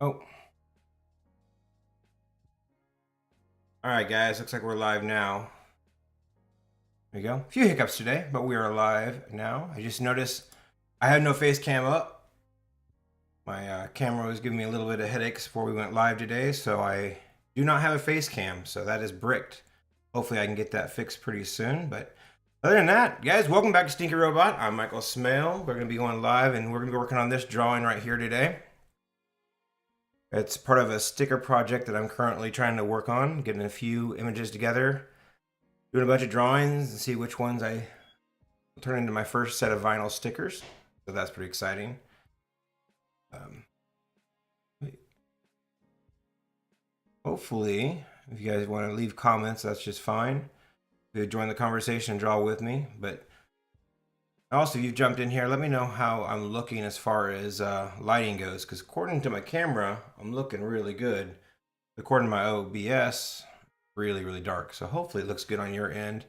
Oh. Alright guys, looks like we're live now. There you go. A few hiccups today, but we are live now. I just noticed I had no face cam up. My camera was giving me a little bit of headaches before we went live today, so I do not have a face cam, so that is bricked. Hopefully I can get that fixed pretty soon, but other than that, guys, welcome back to Stinky Robot. I'm Michael Smale. We're going to be going live, and we're going to be working on this drawing right here today. It's part of a sticker project that I'm currently trying to work on, getting a few images together, doing a bunch of drawings and see which ones I turn into my first set of vinyl stickers. So that's pretty exciting. Hopefully, if you guys want to leave comments, that's just fine. If you join the conversation and draw with me. But also, if you've jumped in here, let me know how I'm looking as far as lighting goes. Because according to my camera, I'm looking really good. According to my OBS, really, really dark. So hopefully it looks good on your end.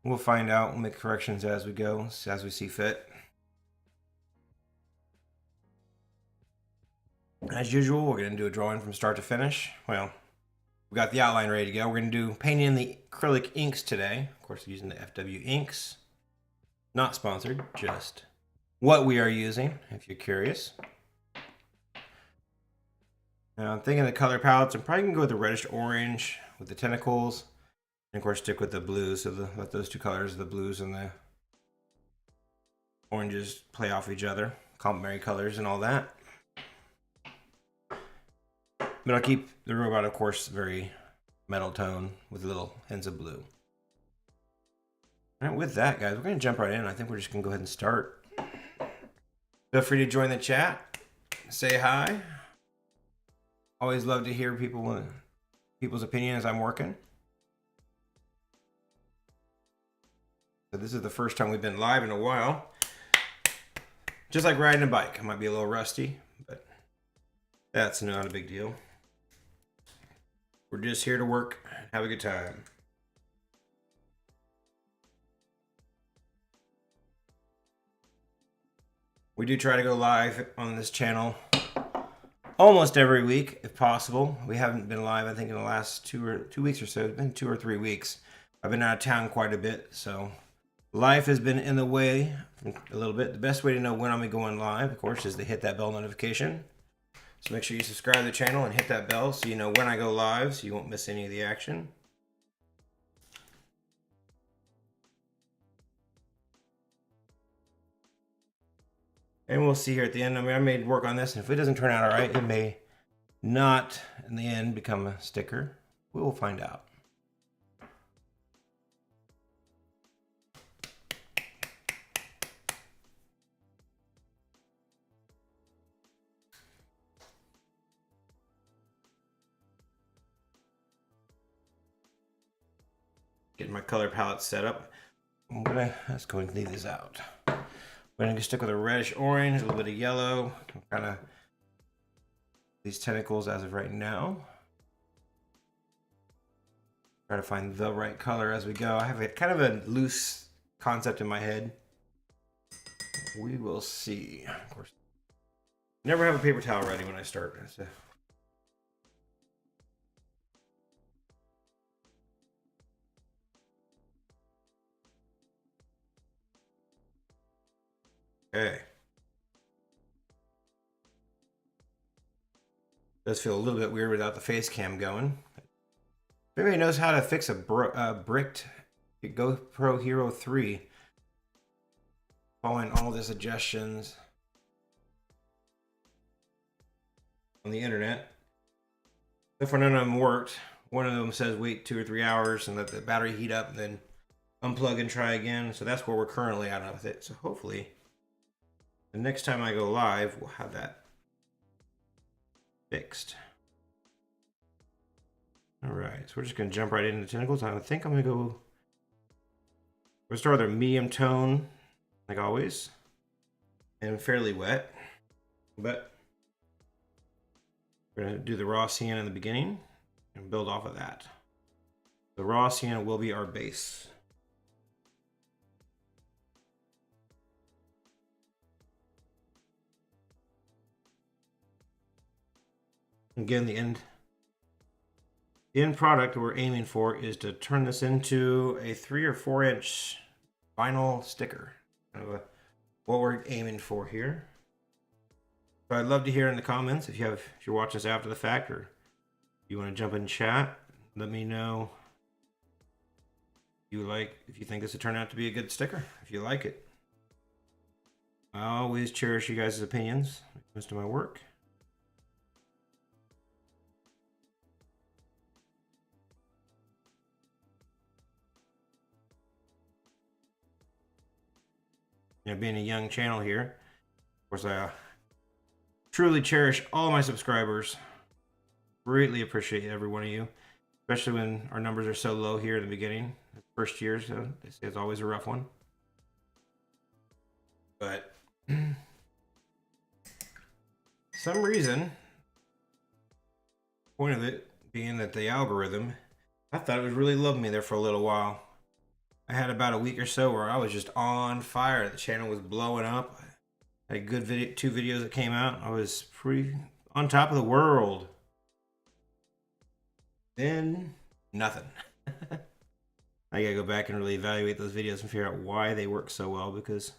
We'll find out. We'll make corrections as we go, as we see fit. As usual, we're going to do a drawing from start to finish. Well, we got the outline ready to go. We're going to do painting in the acrylic inks today. Of course, using the FW inks. Not sponsored, just what we are using, if you're curious. Now, I'm thinking the color palettes, I'm probably going to go with the reddish orange with the tentacles. And of course, stick with the blues. So let those two colors, the blues and the oranges, play off each other. Complementary colors and all that. But I'll keep the robot, of course, very metal tone with little hints of blue. All right, with that, guys, we're going to jump right in. I think we're just going to go ahead and start. Feel free to join the chat. Say hi. Always love to hear people's opinions as I'm working. So this is the first time we've been live in a while. Just like riding a bike. I might be a little rusty, but that's not a big deal. We're just here to work and have a good time. We do try to go live on this channel almost every week, if possible. We haven't been live, I think, in the last 2 weeks or so. It's been 2 or 3 weeks. I've been out of town quite a bit, so life has been in the way a little bit. The best way to know when I'm going live, of course, is to hit that bell notification. So make sure you subscribe to the channel and hit that bell so you know when I go live, so you won't miss any of the action. And we'll see here at the end. I mean, I made work on this, and if it doesn't turn out all right, it may not, in the end, become a sticker. We will find out. Getting my color palette set up. Let's go and leave these out. We're gonna stick with a reddish orange, a little bit of yellow, kind of these tentacles as of right now. Try to find the right color as we go. I have kind of a loose concept in my head. We will see. Of course, never have a paper towel ready when I start. So. Okay. Does feel a little bit weird without the face cam going. If anybody knows how to fix a bricked GoPro Hero 3, following all the suggestions on the internet. So far none of them worked. One of them says wait 2 or 3 hours and let the battery heat up and then unplug and try again. So that's where we're currently at with it. So hopefully the next time I go live, we'll have that fixed. All right, so we're just gonna jump right into the tentacles. I think I'm gonna go, we'll start with our medium tone, like always, and fairly wet, but we're gonna do the raw cyan in the beginning and build off of that. The raw cyan will be our base. Again, the end product we're aiming for is to turn this into a 3 or 4 inch vinyl sticker. Kind of what we're aiming for here. So I'd love to hear in the comments if you're watching this after the fact, or you want to jump in chat. Let me know if you think this would turn out to be a good sticker, if you like it. I always cherish you guys' opinions when it comes to my work. You know, being a young channel here, of course, I truly cherish all my subscribers. Greatly appreciate every one of you, especially when our numbers are so low here in the beginning. The first year, so they say it's always a rough one. But some reason, point of it being that the algorithm, I thought it was really loving me there for a little while. I had about a week or so where I was just on fire. The channel was blowing up. I had a good 2 videos that came out. I was pretty on top of the world. Then nothing. I gotta go back and really evaluate those videos and figure out why they work so well, because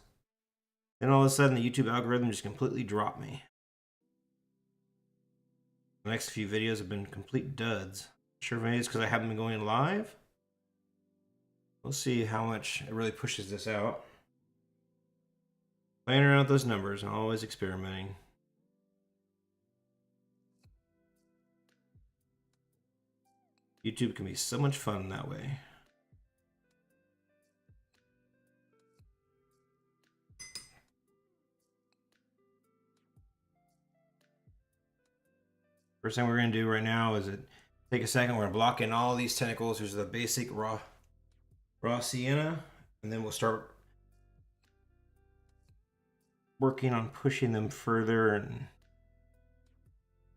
then all of a sudden the YouTube algorithm just completely dropped me. The next few videos have been complete duds. Sure, maybe it's because I haven't been going live. We'll see how much it really pushes this out. Playing around with those numbers and always experimenting. YouTube can be so much fun that way. First thing we're going to do right now is take a second. We're going to block in all these tentacles. Here's the basic raw sienna, and then we'll start working on pushing them further and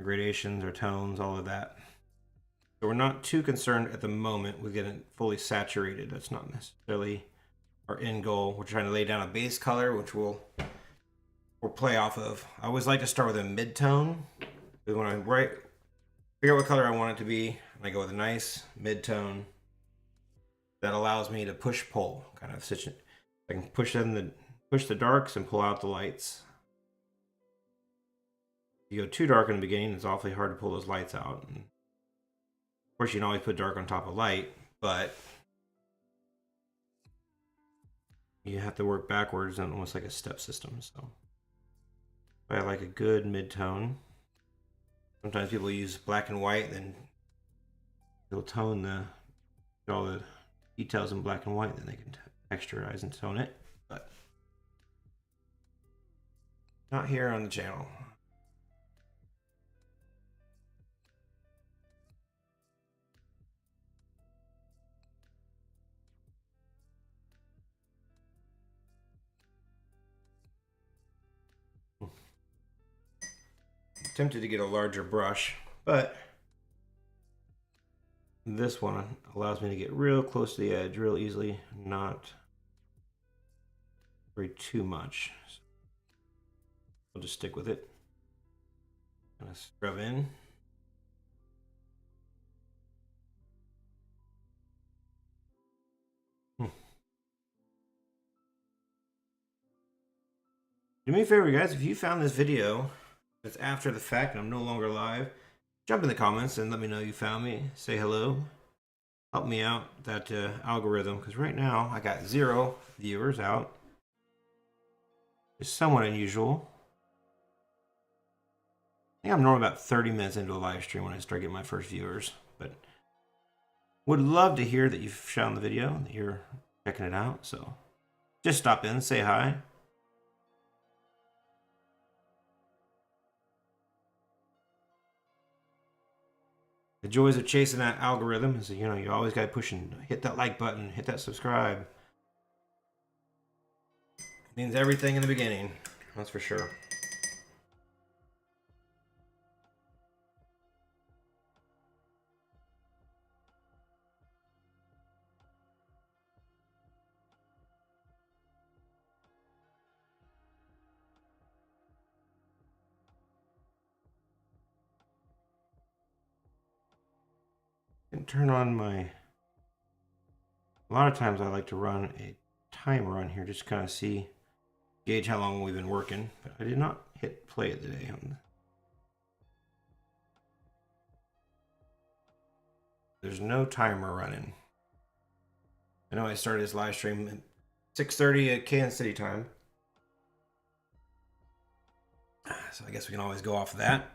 gradations or tones, all of that. So we're not too concerned at the moment with getting it fully saturated. That's not necessarily our end goal. We're trying to lay down a base color, which we'll play off of. I always like to start with a mid-tone. When I figure out what color I want it to be, and I go with a nice mid-tone that allows me to push-pull kind of situation. I can push the darks and pull out the lights. If you go too dark in the beginning, it's awfully hard to pull those lights out. And of course, you can always put dark on top of light, but you have to work backwards and almost like a step system. So I like a good mid-tone. Sometimes people use black and white, then they'll tone all the details in black and white, then they can texturize and tone it, but not here on the channel. Tempted to get a larger brush, but this one allows me to get real close to the edge real easily, not very too much. So I'll just stick with it. Kind of scrub in. Do me a favor, guys, if you found this video that's after the fact and I'm no longer live, jump in the comments and let me know you found me. Say hello. Help me out, that algorithm, because right now I got 0 viewers out. It's somewhat unusual. I think I'm normally about 30 minutes into a live stream when I start getting my first viewers, but would love to hear that you've found the video, that you're checking it out. So just stop in, say hi. The joys of chasing that algorithm is, you know, you always got to push and hit that like button, hit that subscribe. It means everything in the beginning, that's for sure. didn't turn on my... A lot of times I like to run a timer on here, just to kind of gauge how long we've been working, but I did not hit play today. There's no timer running. I know I started this live stream at 6:30 at Kansas City time, so I guess we can always go off of that.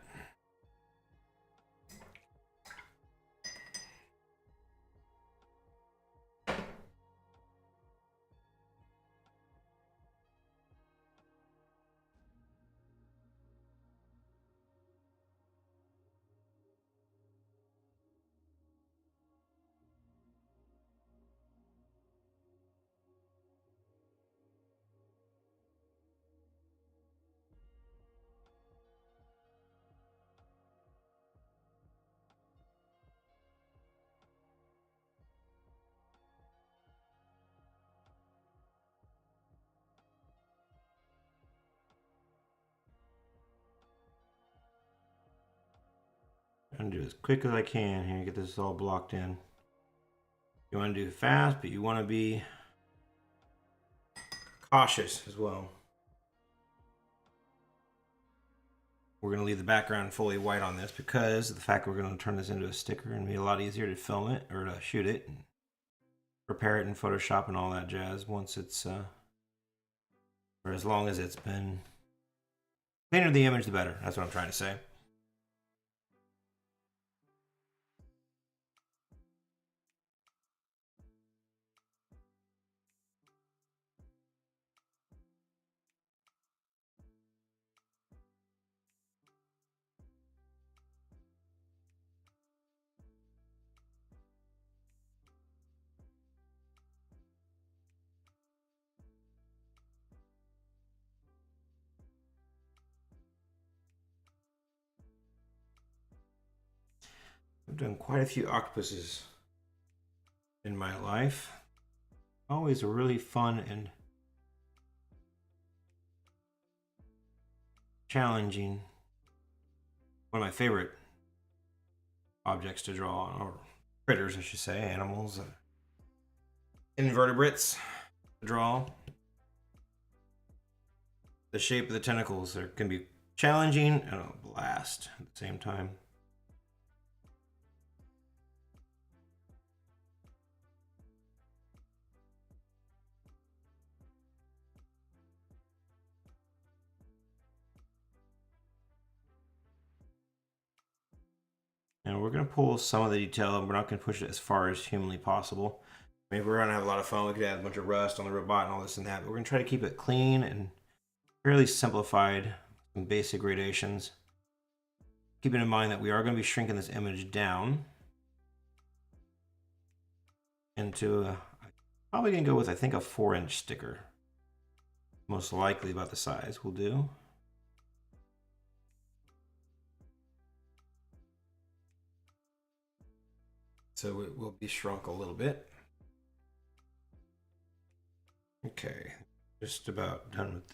I'm gonna do as quick as I can here, get this all blocked in. You want to do it fast, but you want to be cautious as well. We're going to leave the background fully white on this because of the fact we're going to turn this into a sticker and be a lot easier to film it or to shoot it and prepare it in Photoshop and all that jazz once it's or as long as it's been cleaner the image the better. That's what I'm trying to say. I've done quite a few octopuses in my life. Always really fun and challenging. One of my favorite objects to draw, or critters I should say, animals, invertebrates to draw. The shape of the tentacles can be challenging and a blast at the same time. And we're going to pull some of the detail, and we're not going to push it as far as humanly possible. Maybe we're going to have a lot of fun. We could add a bunch of rust on the robot and all this and that, but we're going to try to keep it clean and fairly simplified, some basic gradations. Keeping in mind that we are going to be shrinking this image down into probably going to go with, I think, a 4-inch sticker. Most likely about the size will do. So it will be shrunk a little bit. Okay, just about done with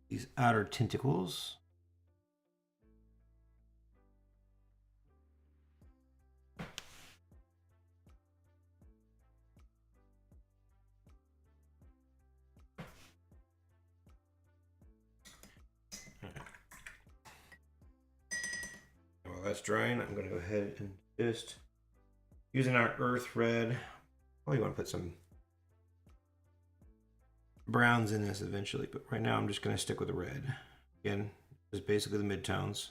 these outer tentacles. While that's drying, I'm going to go ahead and just using our earth red. Probably want to put some browns in this eventually, but right now I'm just going to stick with the red. Again, just basically the midtones.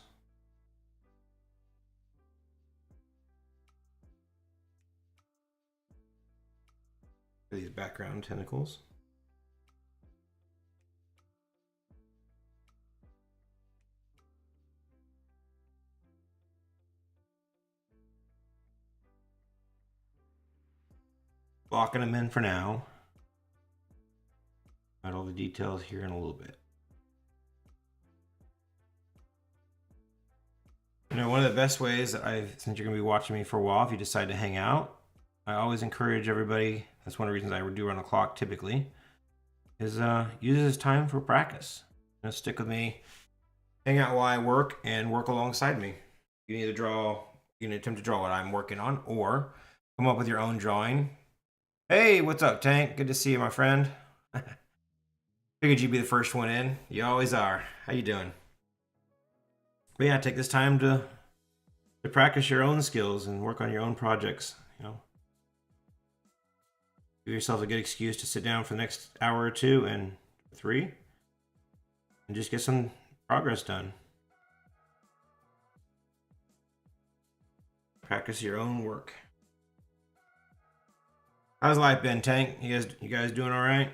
These background tentacles. Blocking them in for now. Add all the details here in a little bit. You know, one of the best ways that since you're going to be watching me for a while, if you decide to hang out, I always encourage everybody, that's one of the reasons I do run a clock typically, is use this time for practice. You know, stick with me, hang out while I work, and work alongside me. You need to draw You can attempt to draw what I'm working on, or come up with your own drawing. Hey, what's up, Tank? Good to see you, my friend. Figured you'd be the first one in. You always are. How you doing? But yeah, take this time to practice your own skills and work on your own projects. You know, give yourself a good excuse to sit down for the next hour or two and 3, and just get some progress done. Practice your own work. How's life been, Tank? You guys doing all right?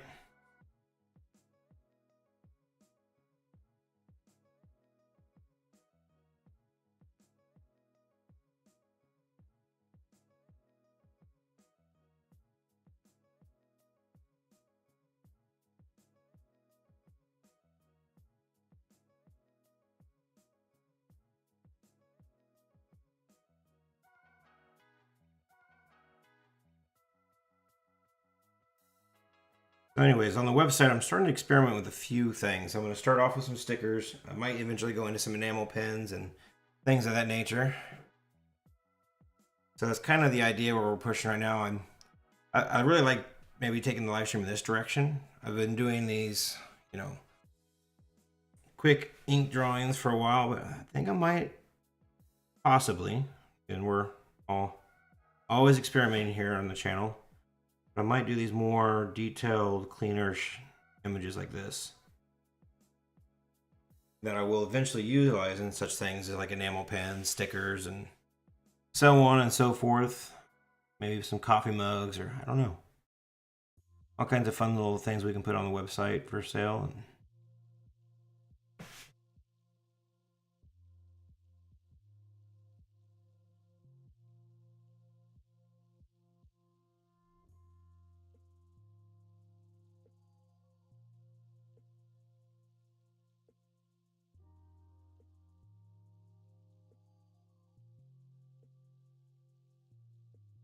So anyways, on the website, I'm starting to experiment with a few things. I'm going to start off with some stickers. I might eventually go into some enamel pens and things of that nature. So that's kind of the idea where we're pushing right now. I really like maybe taking the live stream in this direction. I've been doing these, you know, quick ink drawings for a while, but I think I might possibly, and we're always experimenting here on the channel. I might do these more detailed, cleaner images like this that I will eventually utilize in such things as like enamel pens, stickers, and so on and so forth. Maybe some coffee mugs, or I don't know. All kinds of fun little things we can put on the website for sale.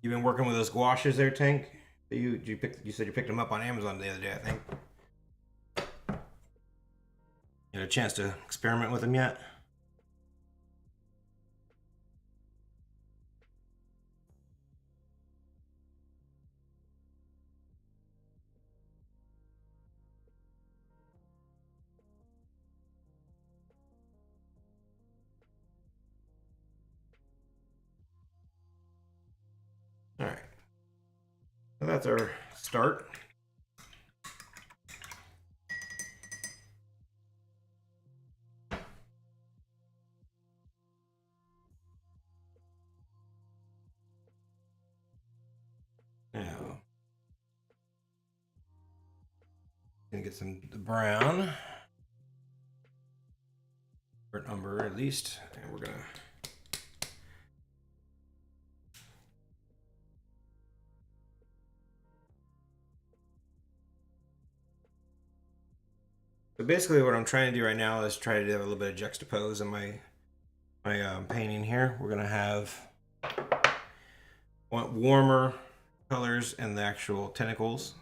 You've been working with those gouaches there, Tank? You said you picked them up on Amazon the other day, I think. You had a chance to experiment with them yet? All right. So that's our start. Now, gonna get some the brown, or umber at least, and we're gonna. So basically, what I'm trying to do right now is try to do a little bit of juxtapose in my painting here. We're gonna have warmer colors in the actual tentacles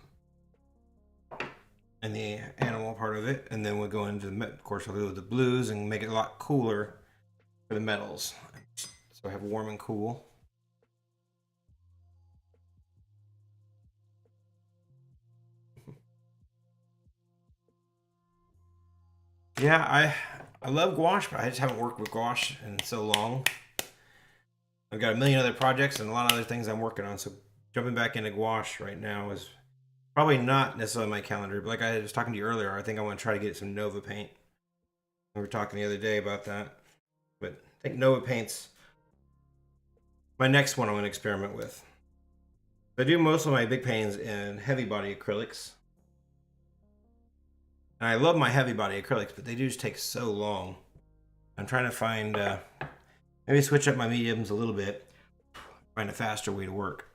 and the animal part of it, and then we'll go into of course we'll do the blues and make it a lot cooler for the metals. So I have warm and cool. Yeah, I love gouache, but I just haven't worked with gouache in so long. I've got a million other projects and a lot of other things I'm working on, so jumping back into gouache right now is probably not necessarily my calendar. But like I was talking to you earlier, I think I want to try to get some Nova paint. We were talking the other day about that, but I think Nova paint's my next one I'm going to experiment with. I do most of my big paints in heavy body acrylics. And I love my heavy body acrylics, but they do just take so long. I'm trying to find, maybe switch up my mediums a little bit, find a faster way to work.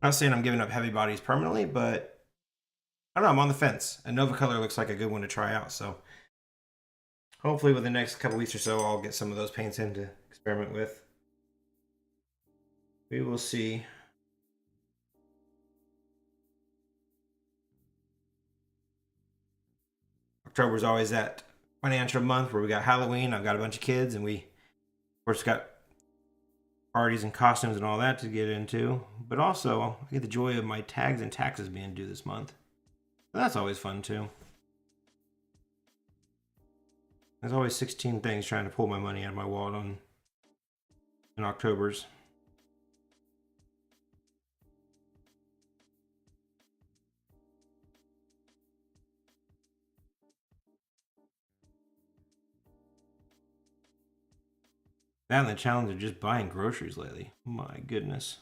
I'm not saying I'm giving up heavy bodies permanently, but I don't know, I'm on the fence. And WaterColor looks like a good one to try out, so hopefully within the next couple weeks or so, I'll get some of those paints in to experiment with. We will see. October is always that financial month where we got Halloween. I've got a bunch of kids, and we, of course, got parties and costumes and all that to get into, but also I get the joy of my tags and taxes being due this month. So that's always fun too. There's always 16 things trying to pull my money out of my wallet in October's. That and the challenge of just buying groceries lately. My goodness.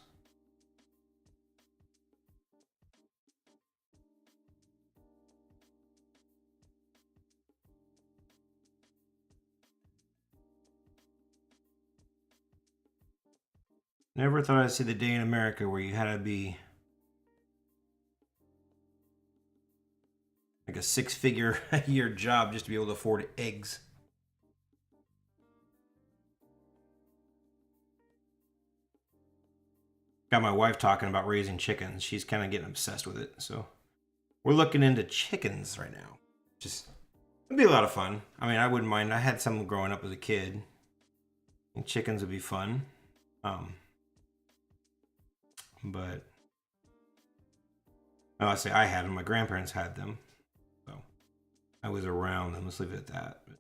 Never thought I'd see the day in America where you had to be like a 6-figure a year job just to be able to afford eggs. Got my wife talking about raising chickens. She's kind of getting obsessed with it. So we're looking into chickens right now. Just, it'd be a lot of fun. I mean, I wouldn't mind. I had some growing up as a kid. And chickens would be fun. But well, I say I had them. My grandparents had them. So I was around them. Let's leave it at that. But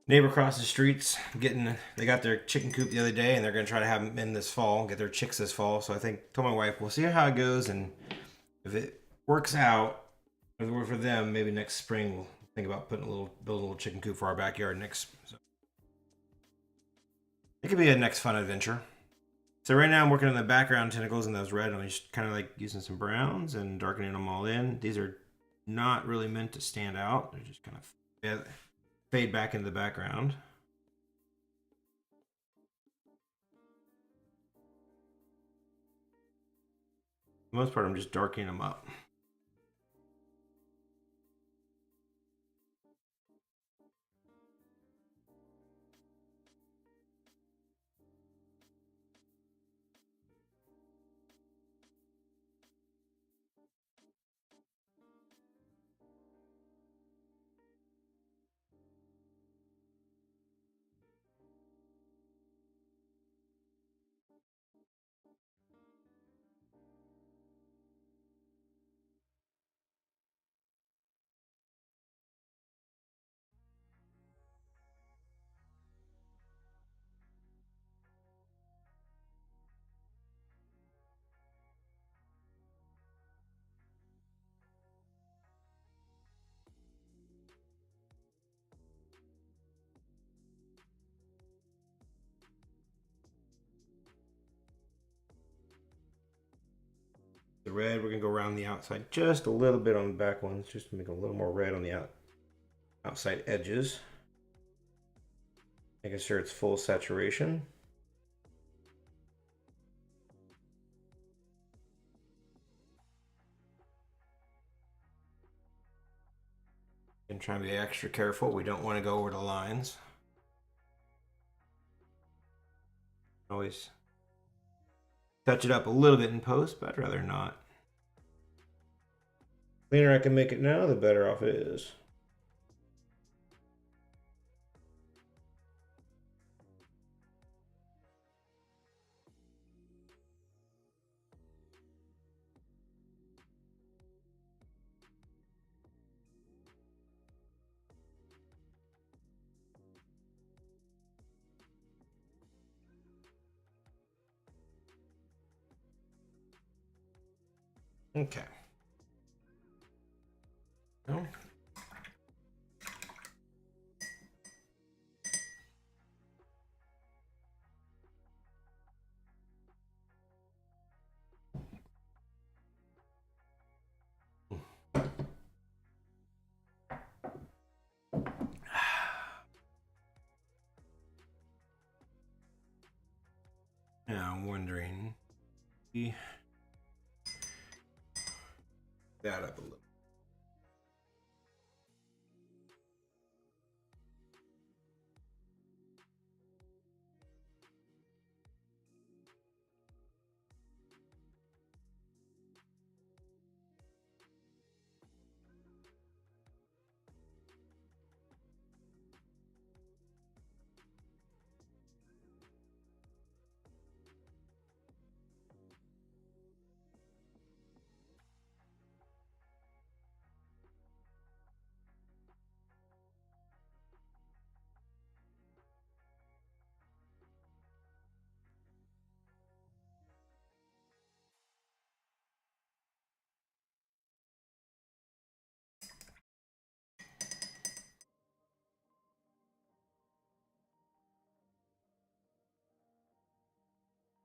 neighbor across the streets they got their chicken coop the other day, and they're going to try to have them in this fall, get their chicks this fall. So I told my wife, we'll see how it goes, and if it works out for them, maybe next spring we'll think about build a little chicken coop for our backyard next. So it could be a next fun adventure. So right now I'm working on the background tentacles and those red. I'm just kind of like using some browns and darkening them all in. These are not really meant to stand out. They're just kind of fade back into the background. For the most part, I'm just darkening them up. The red, we're gonna go around the outside just a little bit on the back ones, just to make a little more red on the outside edges. Making sure it's full saturation. And try to be extra careful. We don't want to go over the lines. Always touch it up a little bit in post, but I'd rather not. The cleaner I can make it now, the better off it is. Okay. No. Now I'm wondering, that up a little.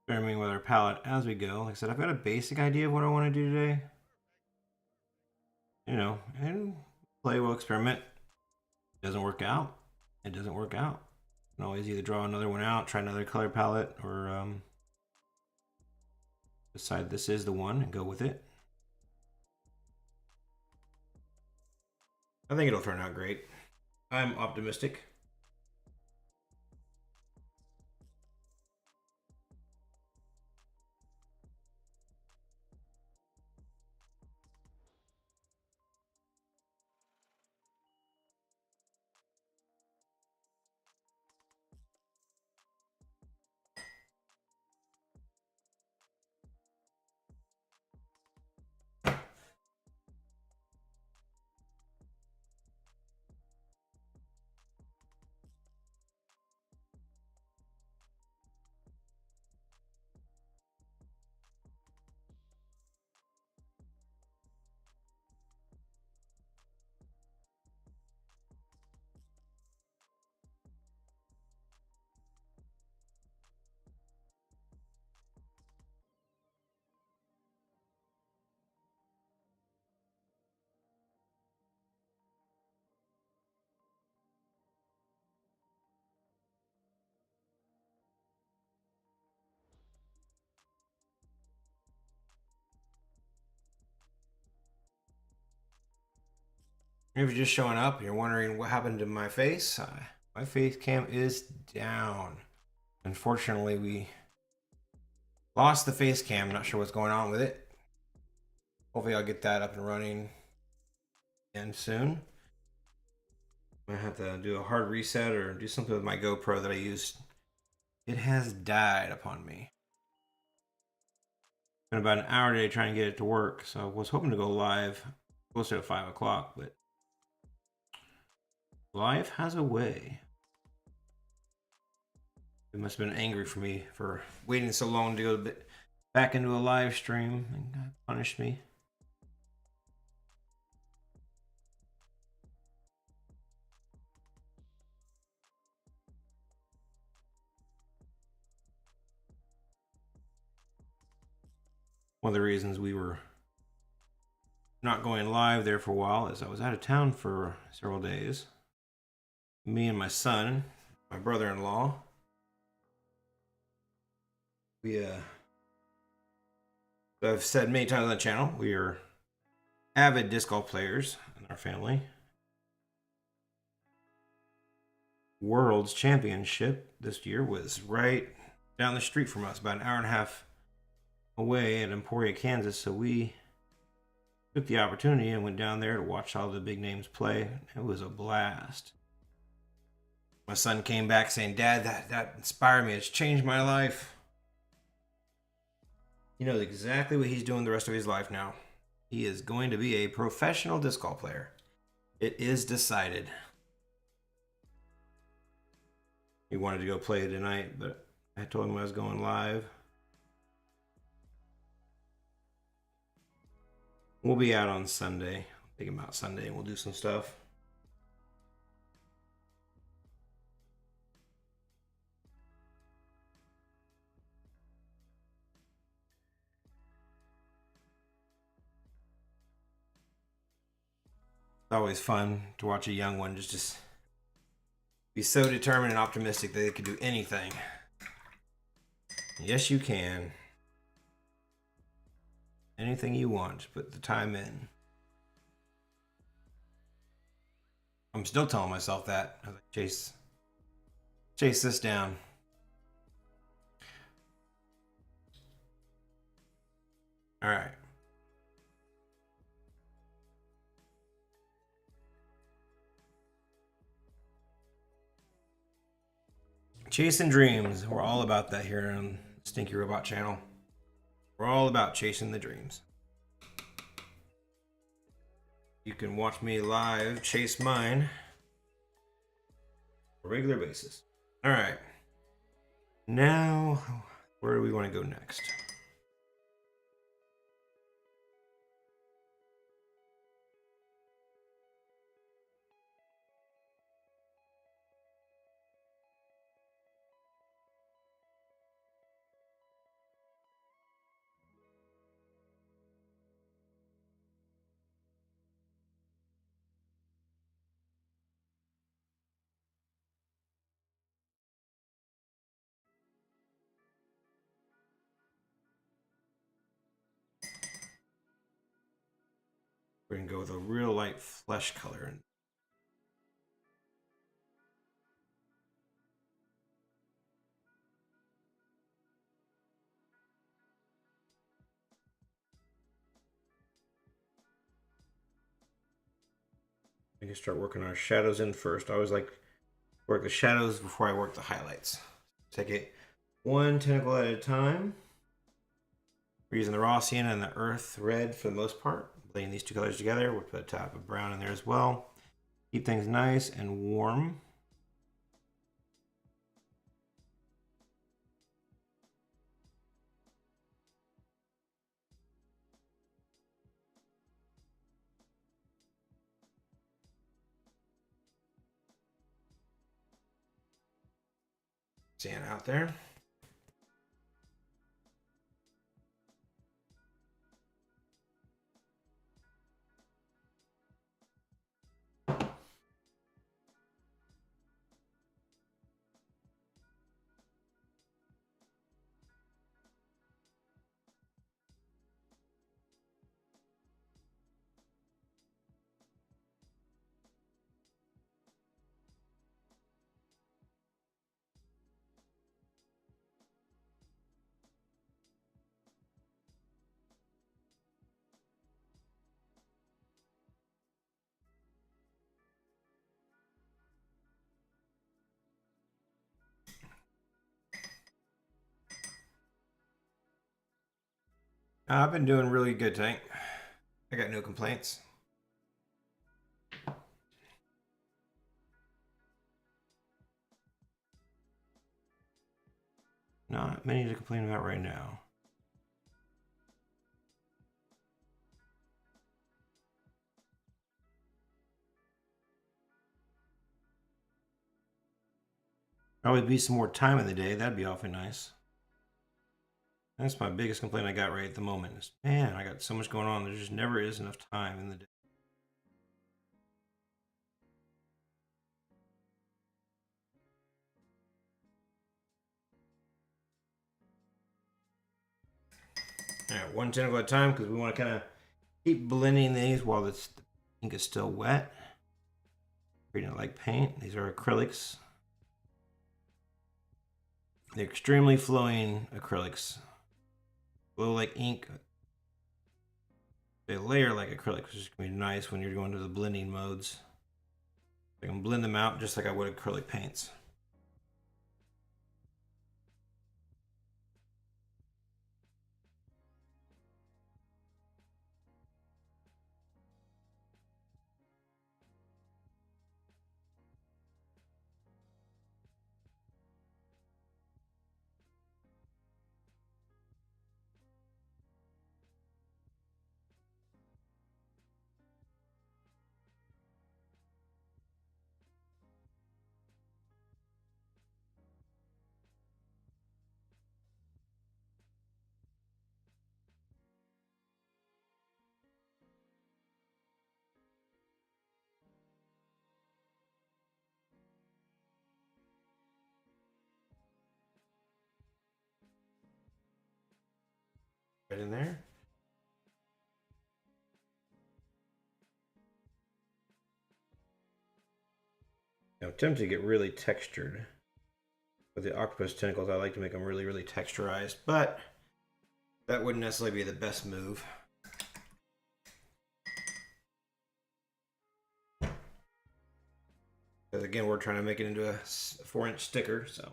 experimenting with our palette as we go. Like I said, I've got a basic idea of what I want to do today. You know, and play, we'll experiment. It doesn't work out. It doesn't work out. You can always either draw another one out, try another color palette, or decide this is the one and go with it. I think it'll turn out great. I'm optimistic. If you're just showing up, you're wondering what happened to my face. My face cam is down. Unfortunately, we lost the face cam. Not sure what's going on with it. Hopefully, I'll get that up and running again soon. I'm gonna have to do a hard reset or do something with my GoPro that I used. It has died upon me. It's been about an hour today trying to get it to work, so I was hoping to go live closer to 5 o'clock, but life has a way. It must have been angry for me for waiting so long to go back into a live stream and punished me. One of the reasons we were not going live there for a while is I was out of town for several days. Me and my son, my brother-in-law, I've said many times on the channel, we are avid disc golf players in our family. World's Championship this year was right down the street from us, about an hour and a half away at Emporia, Kansas. So we took the opportunity and went down there to watch all the big names play. It was a blast. My son came back saying, "Dad, that inspired me. It's changed my life." He knows exactly what he's doing the rest of his life now. He is going to be a professional disc golf player. It is decided. He wanted to go play tonight, but I told him I was going live. We'll be out on Sunday. Take him out Sunday and we'll do some stuff. It's always fun to watch a young one just be so determined and optimistic that they could do anything. Yes, you can. Anything you want, put the time in. I'm still telling myself that. I was like, chase this down. All right. Chasing dreams. We're all about that here on Stinky Robot channel. We're all about chasing the dreams. You can watch me live chase mine on a regular basis. All right. Now, where do we want to go next? We're gonna go with a real light flesh color. We can start working our shadows in first. I always like work the shadows before I work the highlights. Take it one tentacle at a time. We're using the raw sienna and the earth red for the most part. Blending these two colors together. We'll put a tap of brown in there as well. Keep things nice and warm. Sienna out there. I've been doing really good, Tank. I got no complaints. Not many to complain about right now. Probably be some more time in the day. That'd be awfully nice. That's my biggest complaint I got right at the moment is, man, I got so much going on. There just never is enough time in the day. All right, one tentacle at a time because we want to kind of keep blending these while the ink is still wet. Treating it like paint. These are acrylics. They're extremely flowing acrylics. Flow like ink. They layer like acrylics, which is going to be nice when you're going to the blending modes. I can blend them out just like I would acrylic paints. Right in there. I'm tempted to get really textured. With the octopus tentacles, I like to make them really, really texturized, but that wouldn't necessarily be the best move. Because again, we're trying to make it into a 4-inch sticker, so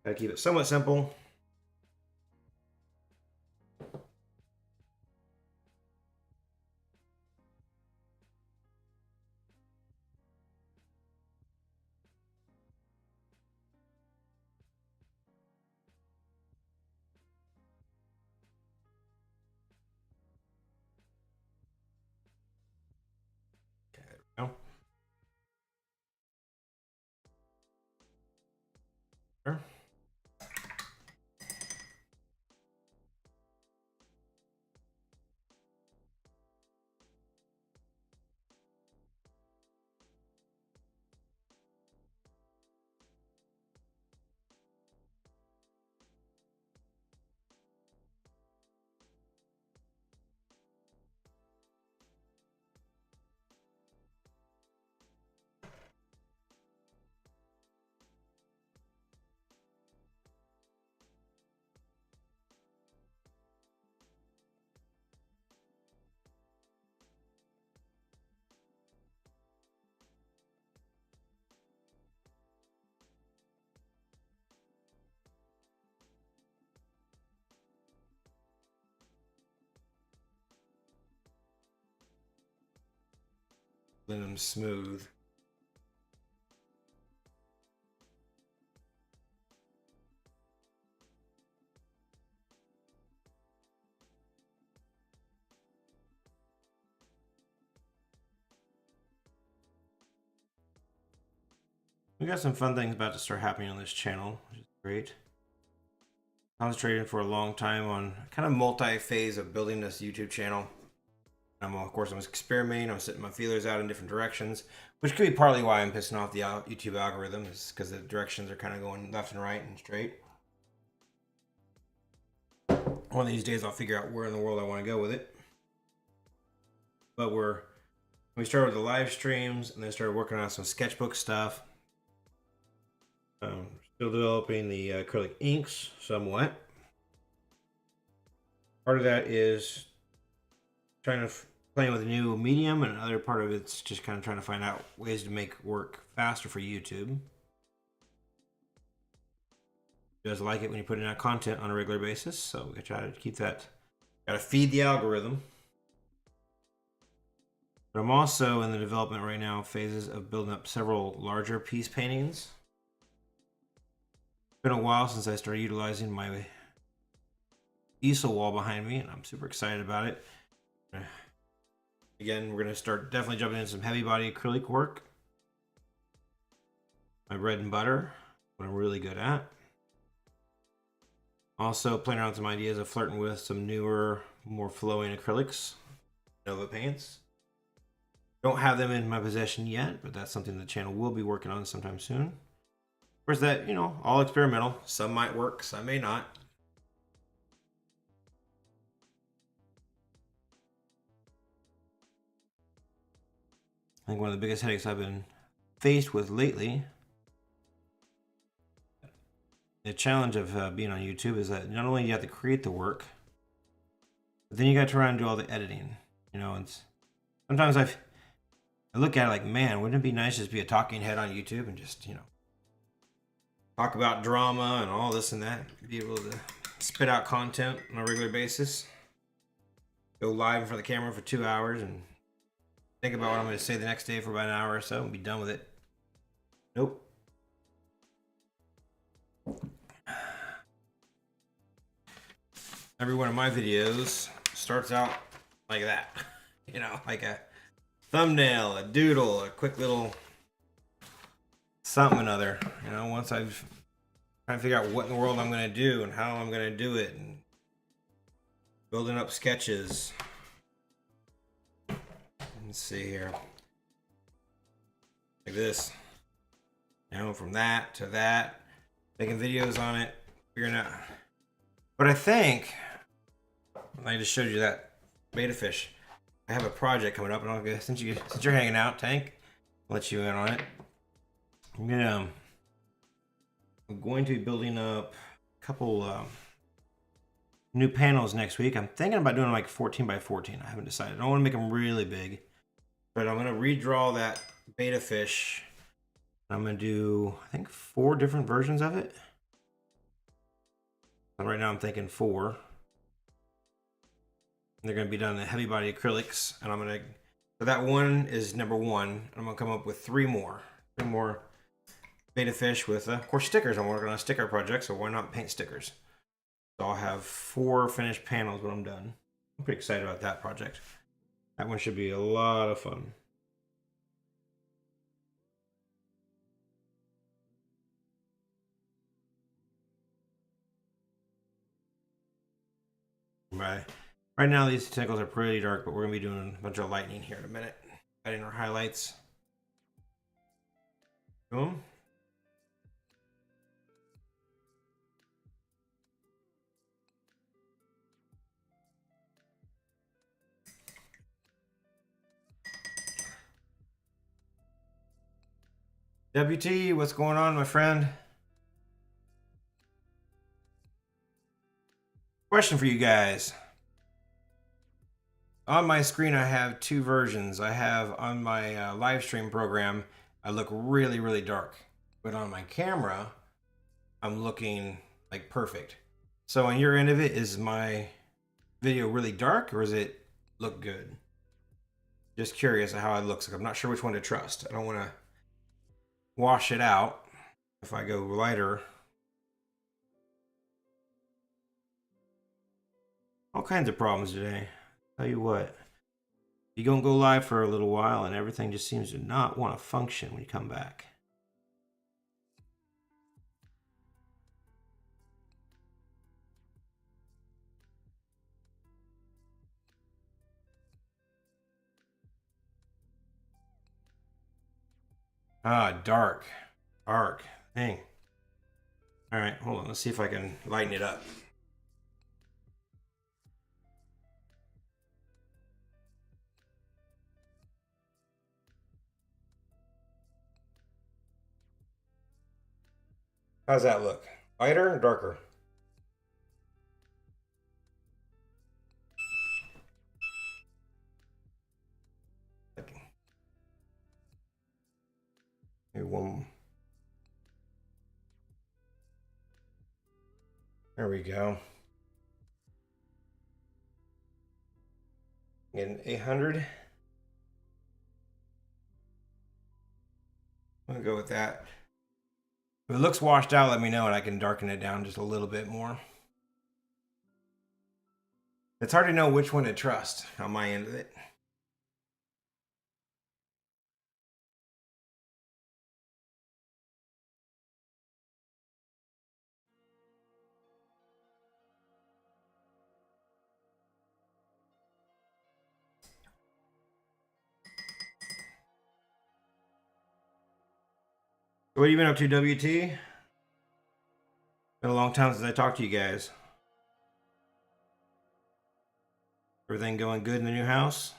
gotta keep it somewhat simple. Okay, there we go. Sure. blend them smooth. We got some fun things about to start happening on this channel, which is great. Concentrated for a long time on kind of multi-phase of building this YouTube channel. Of course, I'm experimenting. I'm setting my feelers out in different directions, which could be partly why I'm pissing off the YouTube algorithm, is because the directions are kind of going left and right and straight. One of these days, I'll figure out where in the world I want to go with it. But we started with the live streams, and then started working on some sketchbook stuff. Still developing the acrylic inks somewhat. Part of that is playing with a new medium, and another part of it's just kind of trying to find out ways to make work faster for YouTube. You guys like it when you put in out content on a regular basis, so we try to keep that. Got to feed the algorithm. But I'm also in the development right now phases of building up several larger piece paintings. It's been a while since I started utilizing my easel wall behind me, and I'm super excited about it. Again, we're going to start definitely jumping into some heavy body acrylic work. My bread and butter, what I'm really good at. Also playing around with some ideas of flirting with some newer, more flowing acrylics, Nova paints. Don't have them in my possession yet, but that's something the channel will be working on sometime soon. Of course, that, you know, all experimental. Some might work, some may not. I think one of the biggest headaches I've been faced with lately, the challenge of being on YouTube, is that not only do you have to create the work, but then you got to try and do all the editing. You know, and sometimes I look at it like, man, wouldn't it be nice to just be a talking head on YouTube and just, you know, talk about drama and all this and that, be able to spit out content on a regular basis, go live in front of the camera for 2 hours and think about what I'm going to say the next day for about an hour or so and be done with it. Nope. Every one of my videos starts out like that. You know, like a thumbnail, a doodle, a quick little something or another. You know, once I've trying to figure out what in the world I'm going to do and how I'm going to do it, and building up sketches. Let's see here. Like this. You know, from that to that. Making videos on it. Figuring out. But I think, I just showed you that beta fish. I have a project coming up, and I'll since you're hanging out, Tank, I'll let you in on it. I'm going to be building up a couple new panels next week. I'm thinking about doing like 14 by 14. I haven't decided. I don't want to make them really big, but I'm going to redraw that beta fish. I'm going to do, I think, 4 different versions of it. And right now I'm thinking 4. They're going to be done in heavy body acrylics, and I'm going to, so that one is number 1. I'm going to come up with 3 more beta fish with, of course, stickers. I'm working on a sticker project, so why not paint stickers? So I'll have 4 finished panels when I'm done. I'm pretty excited about that project. That one should be a lot of fun. Right now these tentacles are pretty dark, but we're going to be doing a bunch of lightning here in a minute. Adding our highlights. Boom. WT, what's going on, my friend? Question for you guys. On my screen, I have 2 versions. I have on my live stream program, I look really, really dark. But on my camera, I'm looking like perfect. So on your end of it, is my video really dark or does it look good? Just curious of how it looks. Like I'm not sure which one to trust. I don't want to wash it out if I go lighter. All kinds of problems today. Tell you what, you gonna go live for a little while and everything just seems to not want to function when you come back. Ah, dark. Dark. Dang. All right, hold on. Let's see if I can lighten it up. How's that look? Lighter or darker? Maybe one. There we go. Get an 800. I'm gonna go with that. If it looks washed out, let me know and I can darken it down just a little bit more. It's hard to know which one to trust on my end of it. What have you been up to, WT? Been a long time since I talked to you guys. Everything going good in the new house?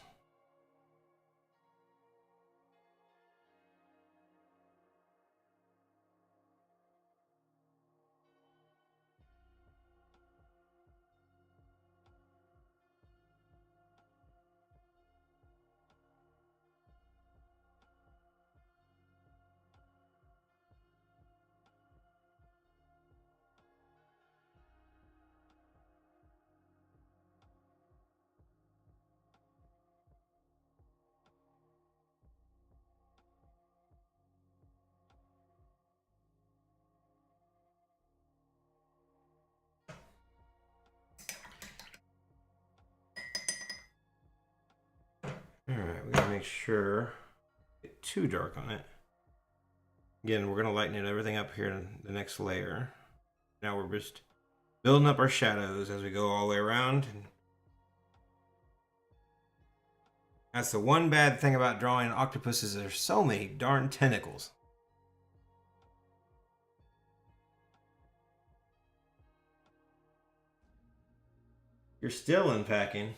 Alright, we gotta make sure get too dark on it. Again, we're gonna lighten everything up here in the next layer. Now we're just building up our shadows as we go all the way around. That's the one bad thing about drawing octopuses. There's so many darn tentacles. You're still unpacking.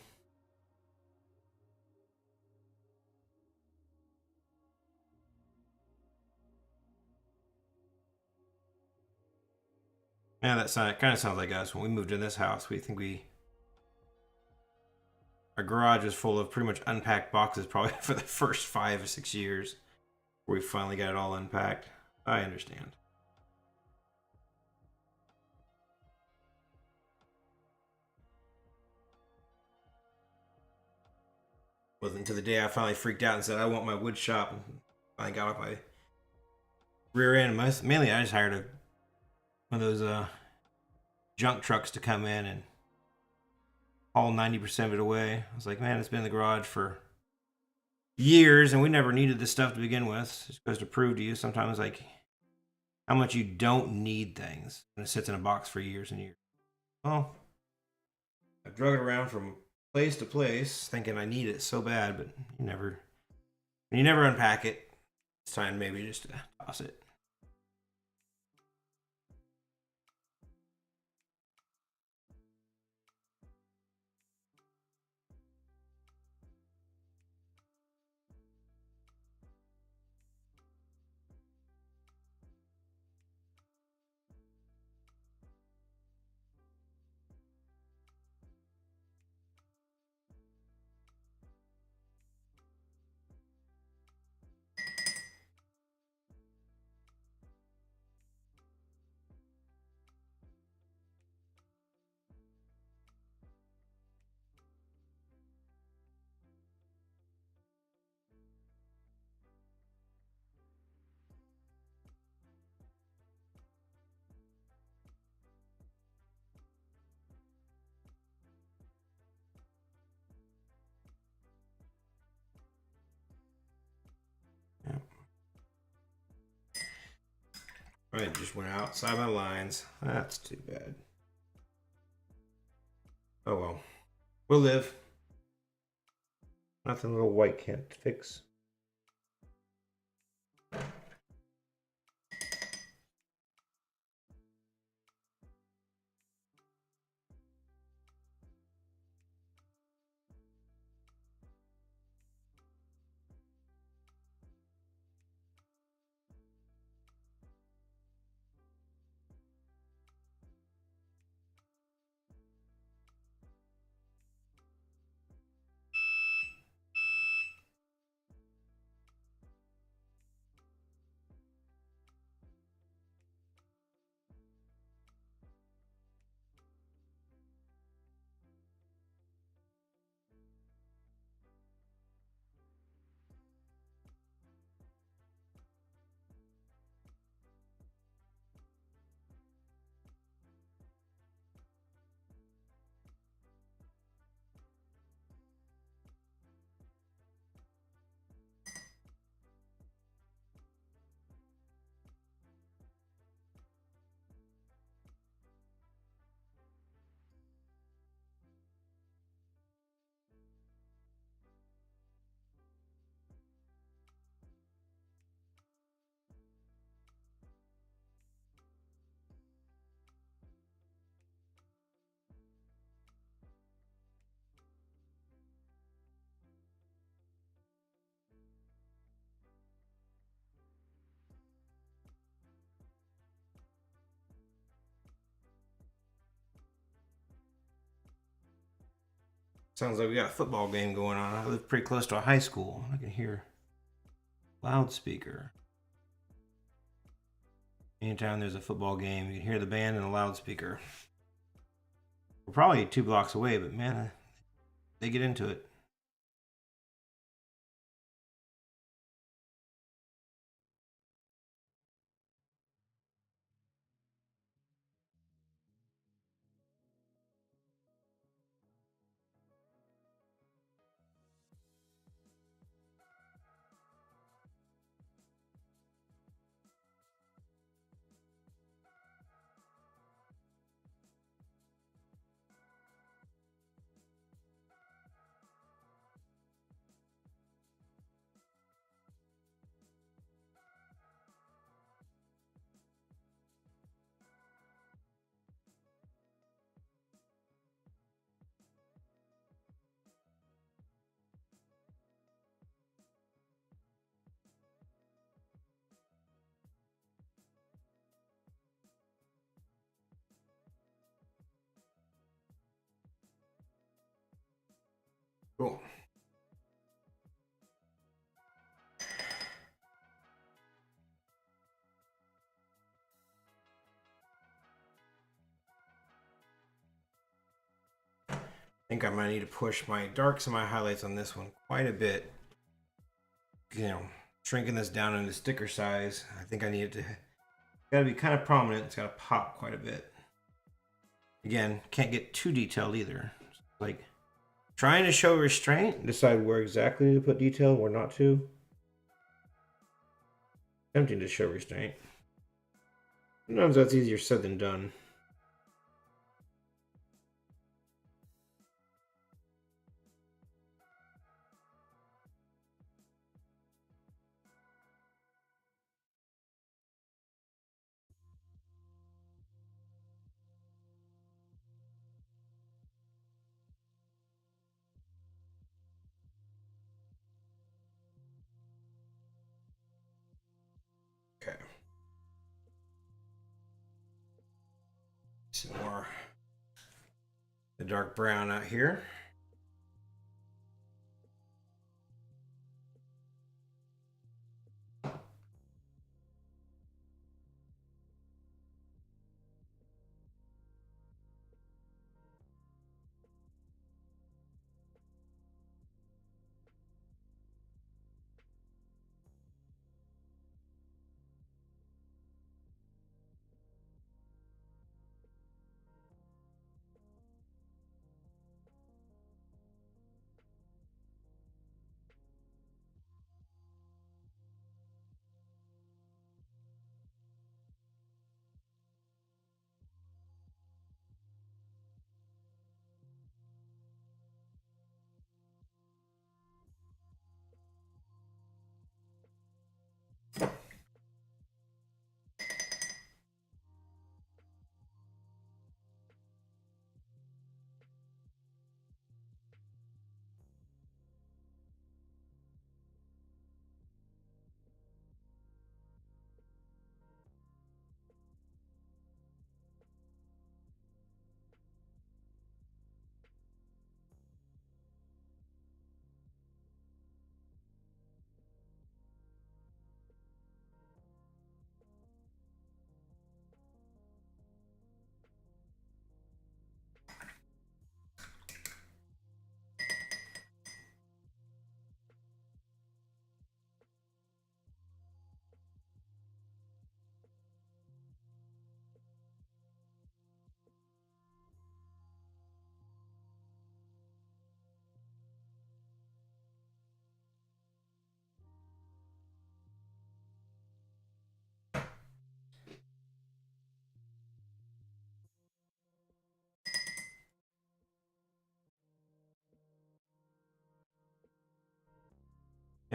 Yeah, that kind of sounds like us. When we moved in this house, our garage was full of pretty much unpacked boxes probably for the first 5 or 6 years. We finally got it all unpacked. I understand. Wasn't until the day I finally freaked out and said I want my wood shop, and finally got off my rear end. Mainly, I just hired one of those junk trucks to come in and haul 90% of it away. I was like, man, it's been in the garage for years, and we never needed this stuff to begin with. It's supposed to prove to you sometimes like how much you don't need things, and it sits in a box for years and years. Well, I've drug it around from place to place, thinking I need it so bad, but when you never unpack it, it's time maybe just to toss it. I just went outside my lines. That's too bad. Oh well. We'll live. Nothing a little white can't fix. Sounds like we got a football game going on. I live pretty close to a high school. I can hear loudspeaker. Anytime there's a football game, you can hear the band and a loudspeaker. We're probably 2 blocks away, but man, they get into it. Cool. I think I might need to push my darks and my highlights on this one quite a bit. You know, shrinking this down into sticker size. I think I need it to gotta be kind of prominent. It's gotta pop quite a bit. Again, can't get too detailed either. Like trying to show restraint, decide where exactly to put detail, where not to. Tempting to show restraint. Sometimes that's easier said than done. Okay. Some more the dark brown out here.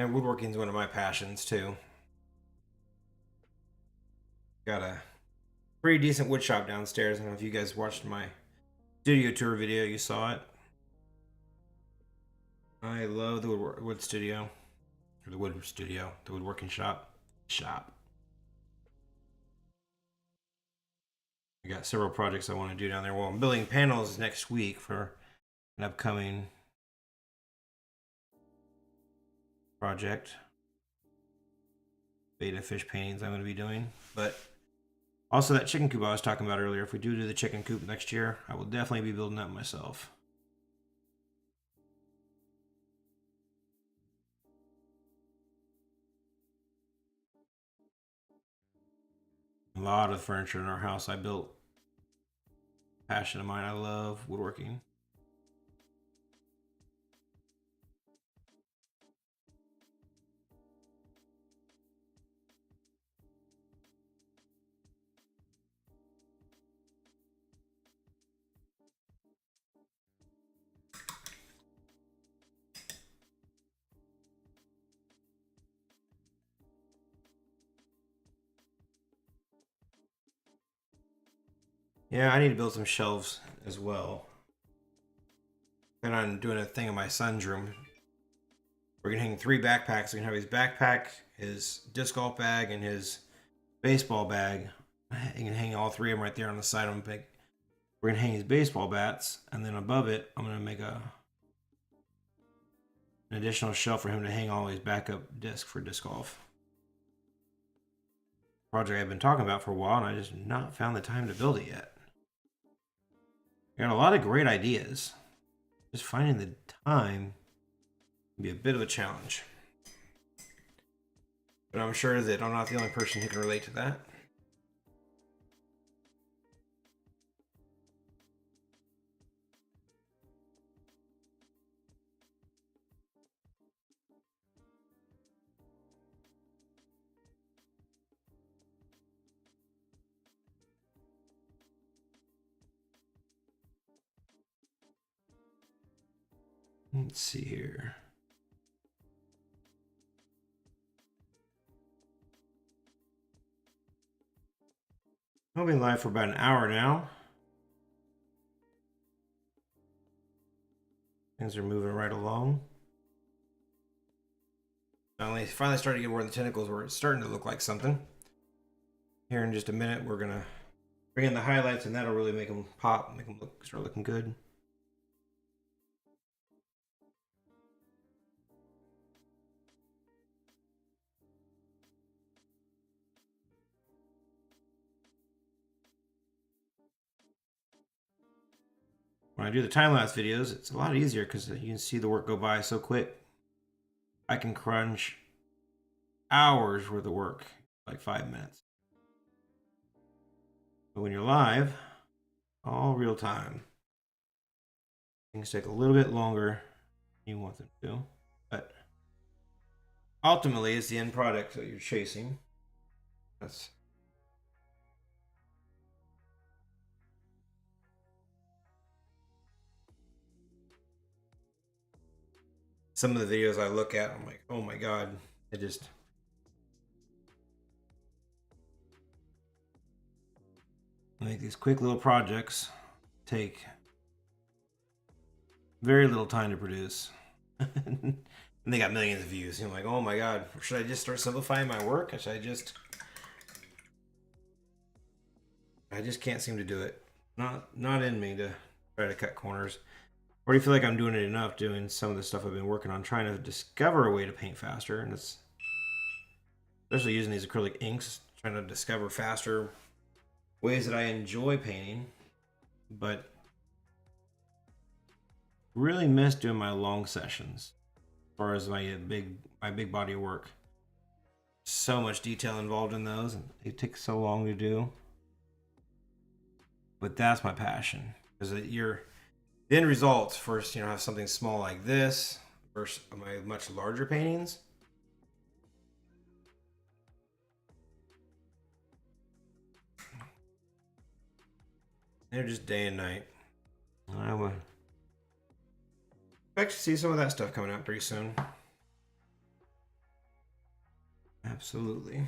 And woodworking is one of my passions too. Got a pretty decent wood shop downstairs. I don't know if you guys watched my studio tour video, you saw it. I love the wood studio, or the woodworking shop. I got several projects I want to do down there. Well, I'm building panels next week for an upcoming project. Beta fish paintings I'm going to be doing. But also that chicken coop I was talking about earlier. If we do the chicken coop next year, I will definitely be building that myself. A lot of furniture in our house I built. Passion of mine. I love woodworking. Yeah, I need to build some shelves as well. And I'm doing a thing in my son's room. We're gonna hang 3 backpacks. We're gonna have his backpack, his disc golf bag, and his baseball bag. You can hang all 3 of them right there on the side of him. We're gonna hang his baseball bats, and then above it, I'm gonna make an additional shelf for him to hang all his backup discs for disc golf. Project I've been talking about for a while, and I just not found the time to build it yet. I got a lot of great ideas. Just finding the time can be a bit of a challenge. But I'm sure that I'm not the only person who can relate to that. Let's see here. I'll be live for about an hour now. Things are moving right along. Finally started to get where the tentacles were starting to look like something. Here in just a minute, we're gonna bring in the highlights, and that'll really make them pop, make them start looking good. When I do the time-lapse videos, it's a lot easier because you can see the work go by so quick. I can crunch hours worth of work, like 5 minutes. But when you're live, all real time, things take a little bit longer than you want them to. But ultimately, it's the end product that you're chasing. That's some of the videos I look at, I'm like, oh my god, I make these quick little projects take very little time to produce. And they got millions of views. I'm like, oh my god, should I just start simplifying my work? I just can't seem to do it. Not in me to try to cut corners. I already feel like I'm doing it enough, doing some of the stuff I've been working on, trying to discover a way to paint faster, and it's especially using these acrylic inks, trying to discover faster ways that I enjoy painting, but really miss doing my long sessions as far as my big body of work. So much detail involved in those, and it takes so long to do. But that's my passion, because the end results first, have something small like this versus my much larger paintings. They're just day and night. I would expect to see some of that stuff coming out pretty soon. Absolutely.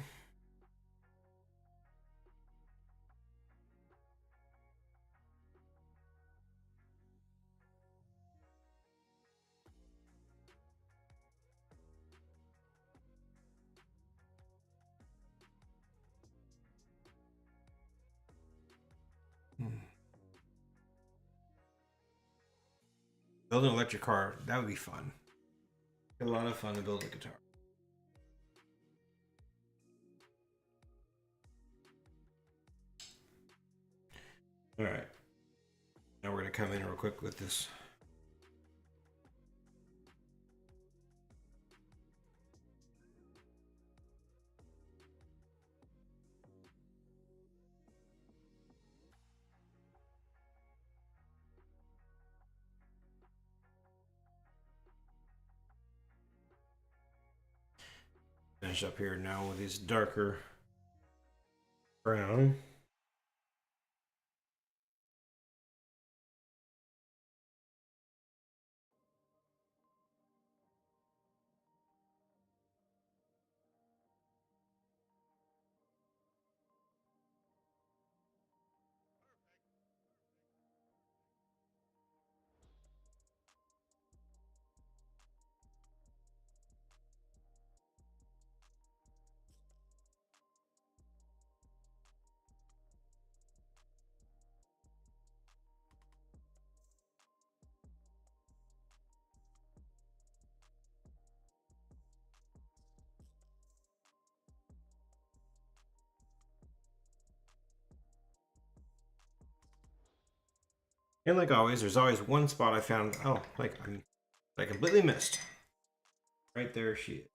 Build an electric car, that would be fun. A lot of fun to build a guitar. All right. Now we're going to come in real quick with this. Finish up here now with these darker brown. And like always, there's always one spot I found. Oh, I completely missed. Right there she is.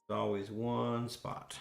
There's always one spot.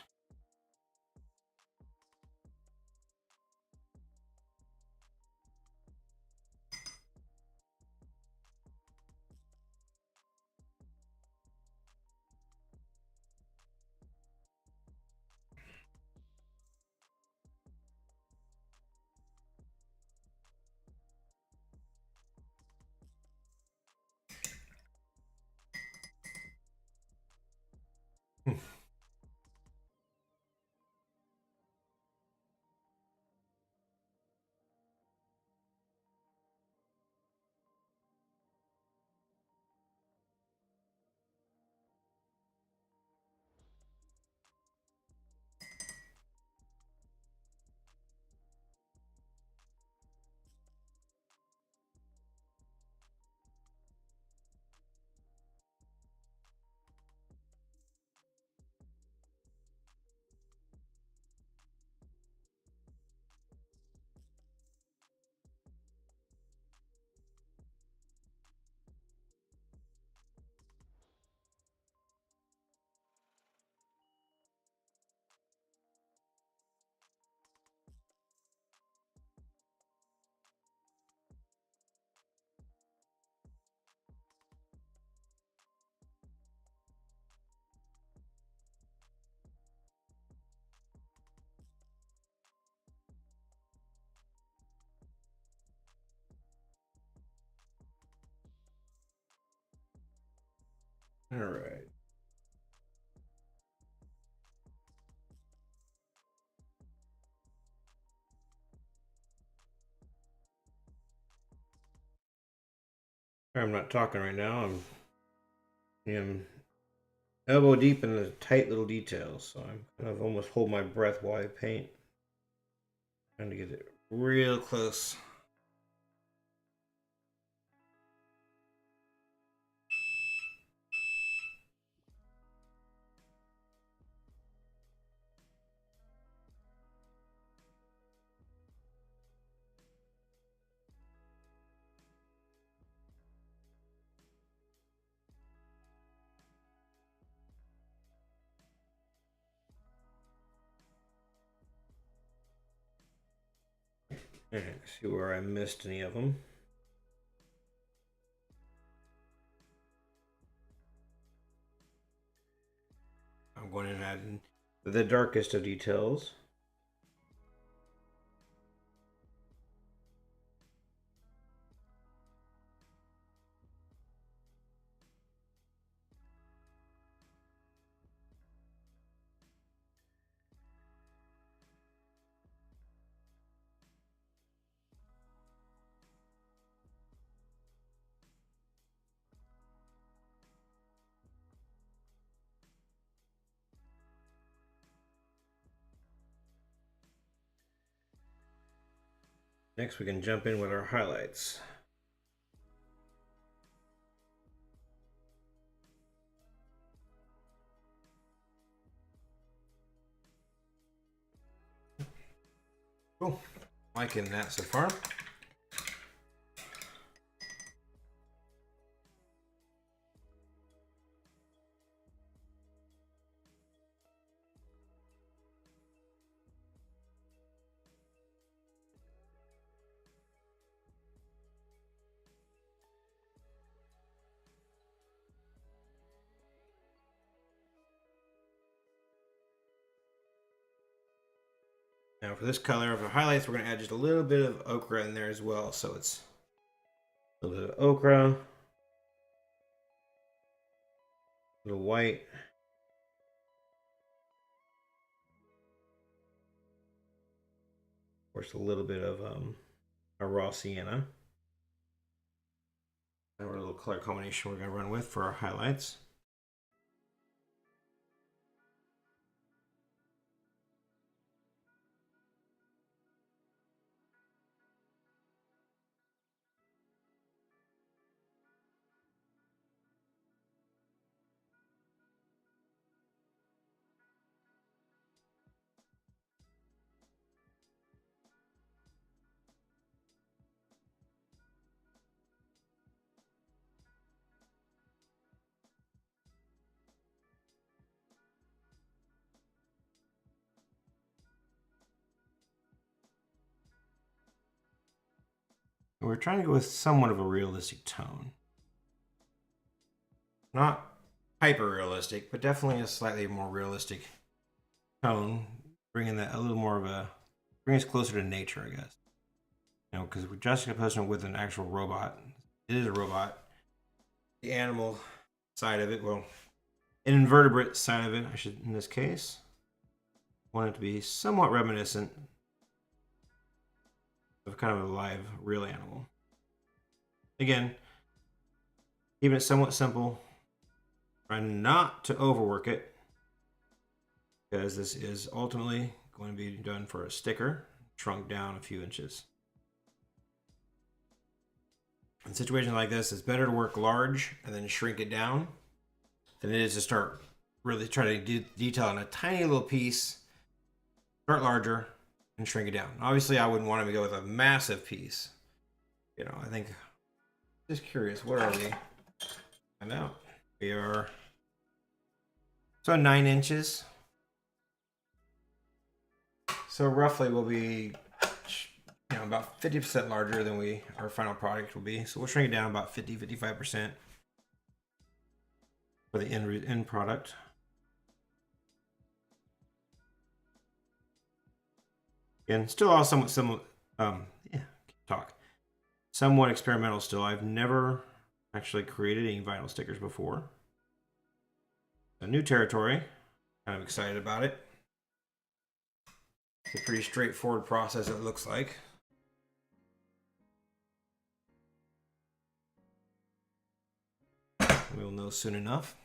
All right. I'm not talking right now. I'm elbow deep in the tight little details, so I'm kind of almost hold my breath while I paint. Trying to get it real close. And see where I missed any of them. I'm going in adding the darkest of details. Next we can jump in with our highlights. Cool. Liking that so far. Now for this color of the highlights, we're going to add just a little bit of ochre in there as well. So it's a little bit of ochre, a little white, of course a little bit of a raw sienna. And a little color combination we're going to run with for our highlights. And we're trying to go with somewhat of a realistic tone. Not hyper realistic, but definitely a slightly more realistic tone, bringing that a little more of a, bring us closer to nature, I guess. You know, because we're juxtaposing it with an actual robot. It is a robot. The animal side of it, well, an invertebrate side of it, I should, in this case, want it to be somewhat reminiscent of kind of a live, real animal. Again, keeping it somewhat simple. Try not to overwork it, because this is ultimately going to be done for a sticker, shrunk down a few inches. In situations like this, it's better to work large and then shrink it down than it is to start really trying to detail on a tiny little piece, start larger, and shrink it down. Obviously, I wouldn't want to go with a massive piece. You know, I think, just curious, what are we? Find out. We are, so 9 inches. So roughly we'll be, you know, about 50% larger than our final product will be. So we'll shrink it down about 50-55% for the end product. Again, still all somewhat somewhat experimental still. I've never actually created any vinyl stickers before. A new territory. Kind of excited about it. It's a pretty straightforward process, it looks like. We'll know soon enough.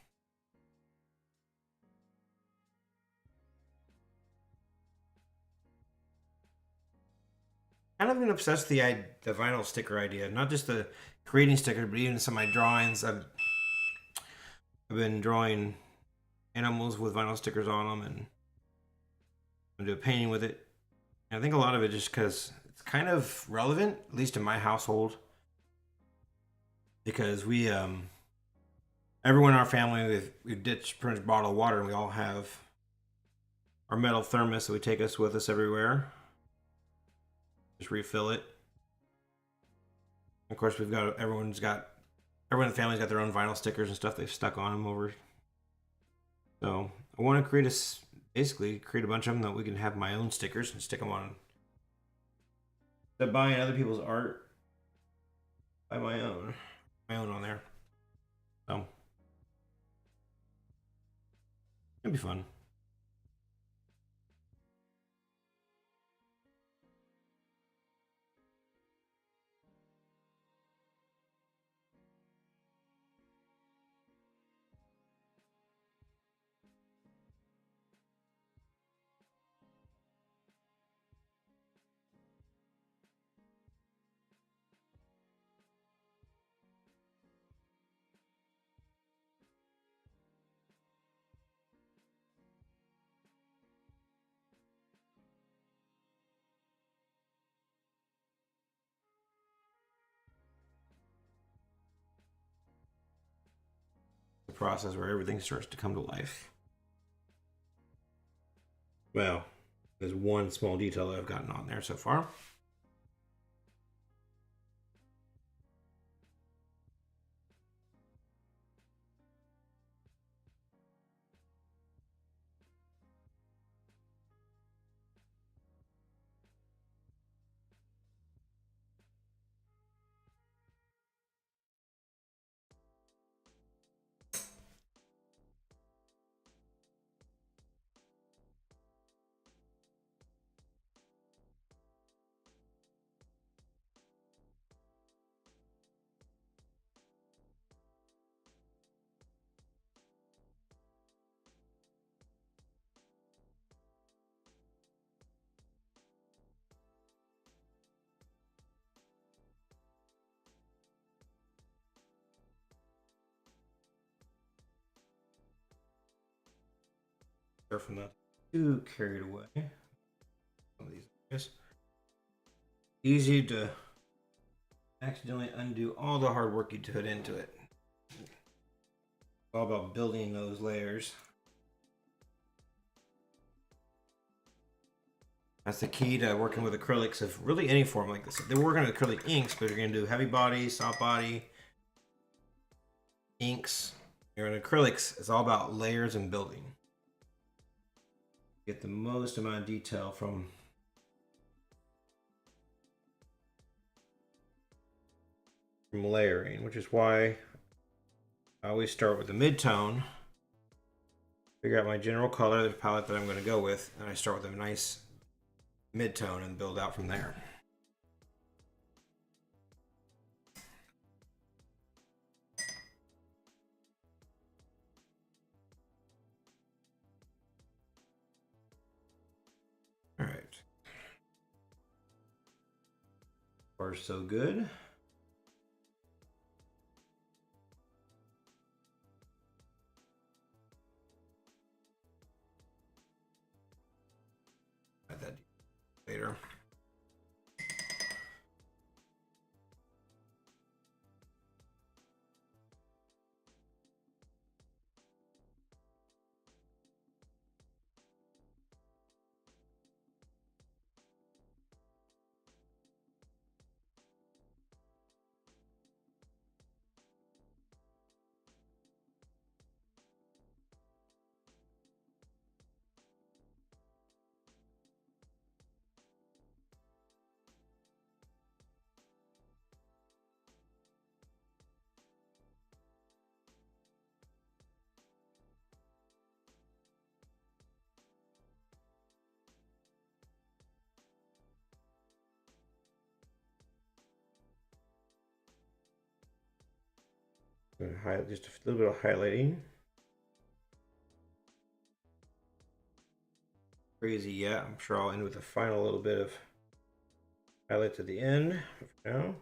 Kind of been obsessed with the vinyl sticker idea. Not just the creating stickers, but even some of my drawings. I've been drawing animals with vinyl stickers on them, and I'm doing painting with it. And I think a lot of it just because it's kind of relevant, at least in my household, because we everyone in our family, we've ditched pretty much bottled water, and we all have our metal thermos that we take us with us everywhere. Just refill it. Of course, everyone in the family's got their own vinyl stickers and stuff they've stuck on them over. So I want to basically create a bunch of them that we can have my own stickers and stick them on. Instead of buying other people's art, buy my own on there. So it'd be fun. process where everything starts to come to life. Well, there's one small detail that I've gotten on there so far. Careful not too carried away. Some of these areas. Easy to accidentally undo all the hard work you put into it. It's all about building those layers. That's the key to working with acrylics of really any form like this. They're working with acrylic inks, but you're going to do heavy body, soft body, inks. You're in acrylics, it's all about layers and building. Get the most amount of detail from layering, which is why I always start with the mid-tone, figure out my general color, the palette that I'm going to go with, and I start with a nice mid-tone and build out from there. All right. Far so good. Add that later. Just a little bit of highlighting. Crazy yet. I'm sure I'll end with a final little bit of highlights at the end for now.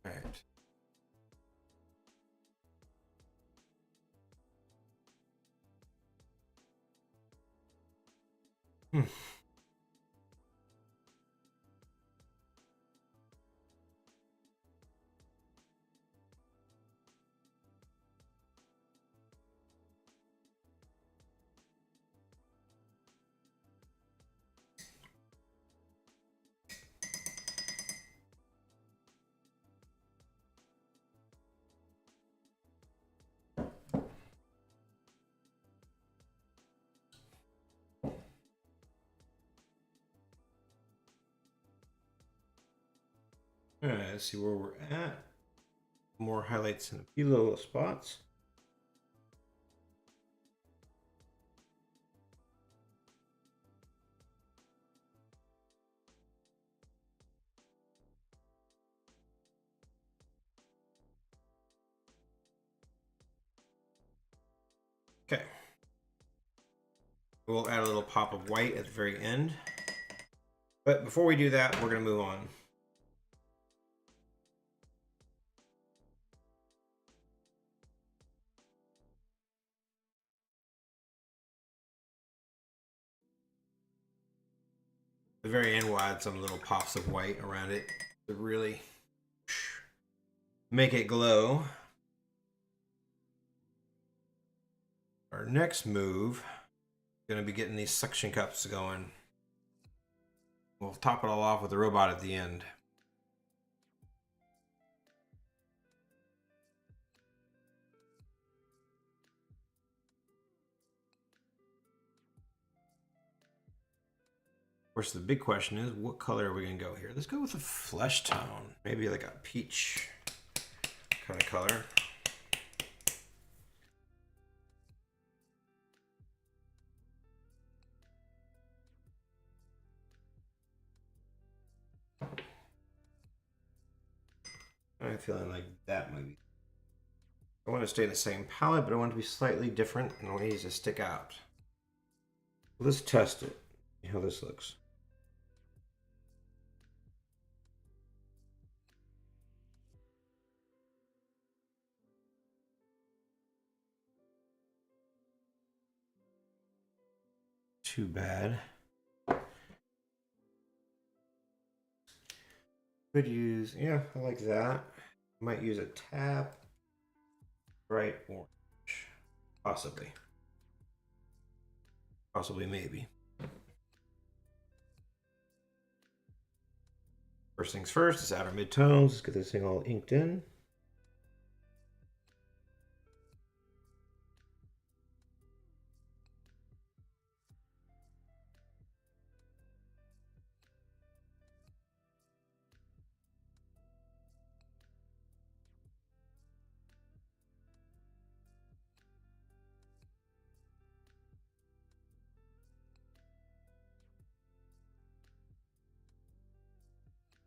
All right. All right, let's see where we're at. More highlights in a few little spots. We'll add a little pop of white at the very end. But before we do that, we're going to move on. At the very end, we'll add some little pops of white around it to really make it glow. Our next move is going to be getting these suction cups going. We'll top it all off with the robot at the end. Of course, the big question is, what color are we going to go here? Let's go with a flesh tone. Maybe like a peach kind of color. I'm feeling like that maybe. I want to stay in the same palette, but I want it to be slightly different and I want these to stick out. Let's test it. See how this looks. Too bad. Could use, yeah, I like that. Might use a tab. Bright orange. Possibly. Possibly, maybe. First things first, let's add our midtones. Let's get this thing all inked in.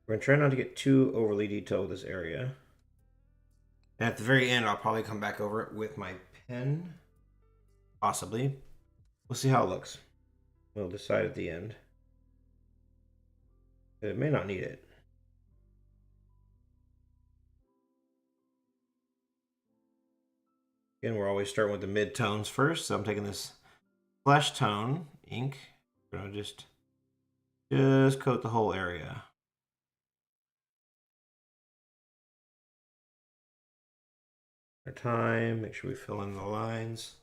We're going to try not to get too overly detailed with this area. And at the very end, I'll probably come back over it with my pen. Possibly. We'll see how it looks. We'll decide at the end. It may not need it. Again, we're always starting with the mid-tones first. So I'm taking this flesh tone ink. We're going to just coat the whole area. Our time, make sure we fill in the lines.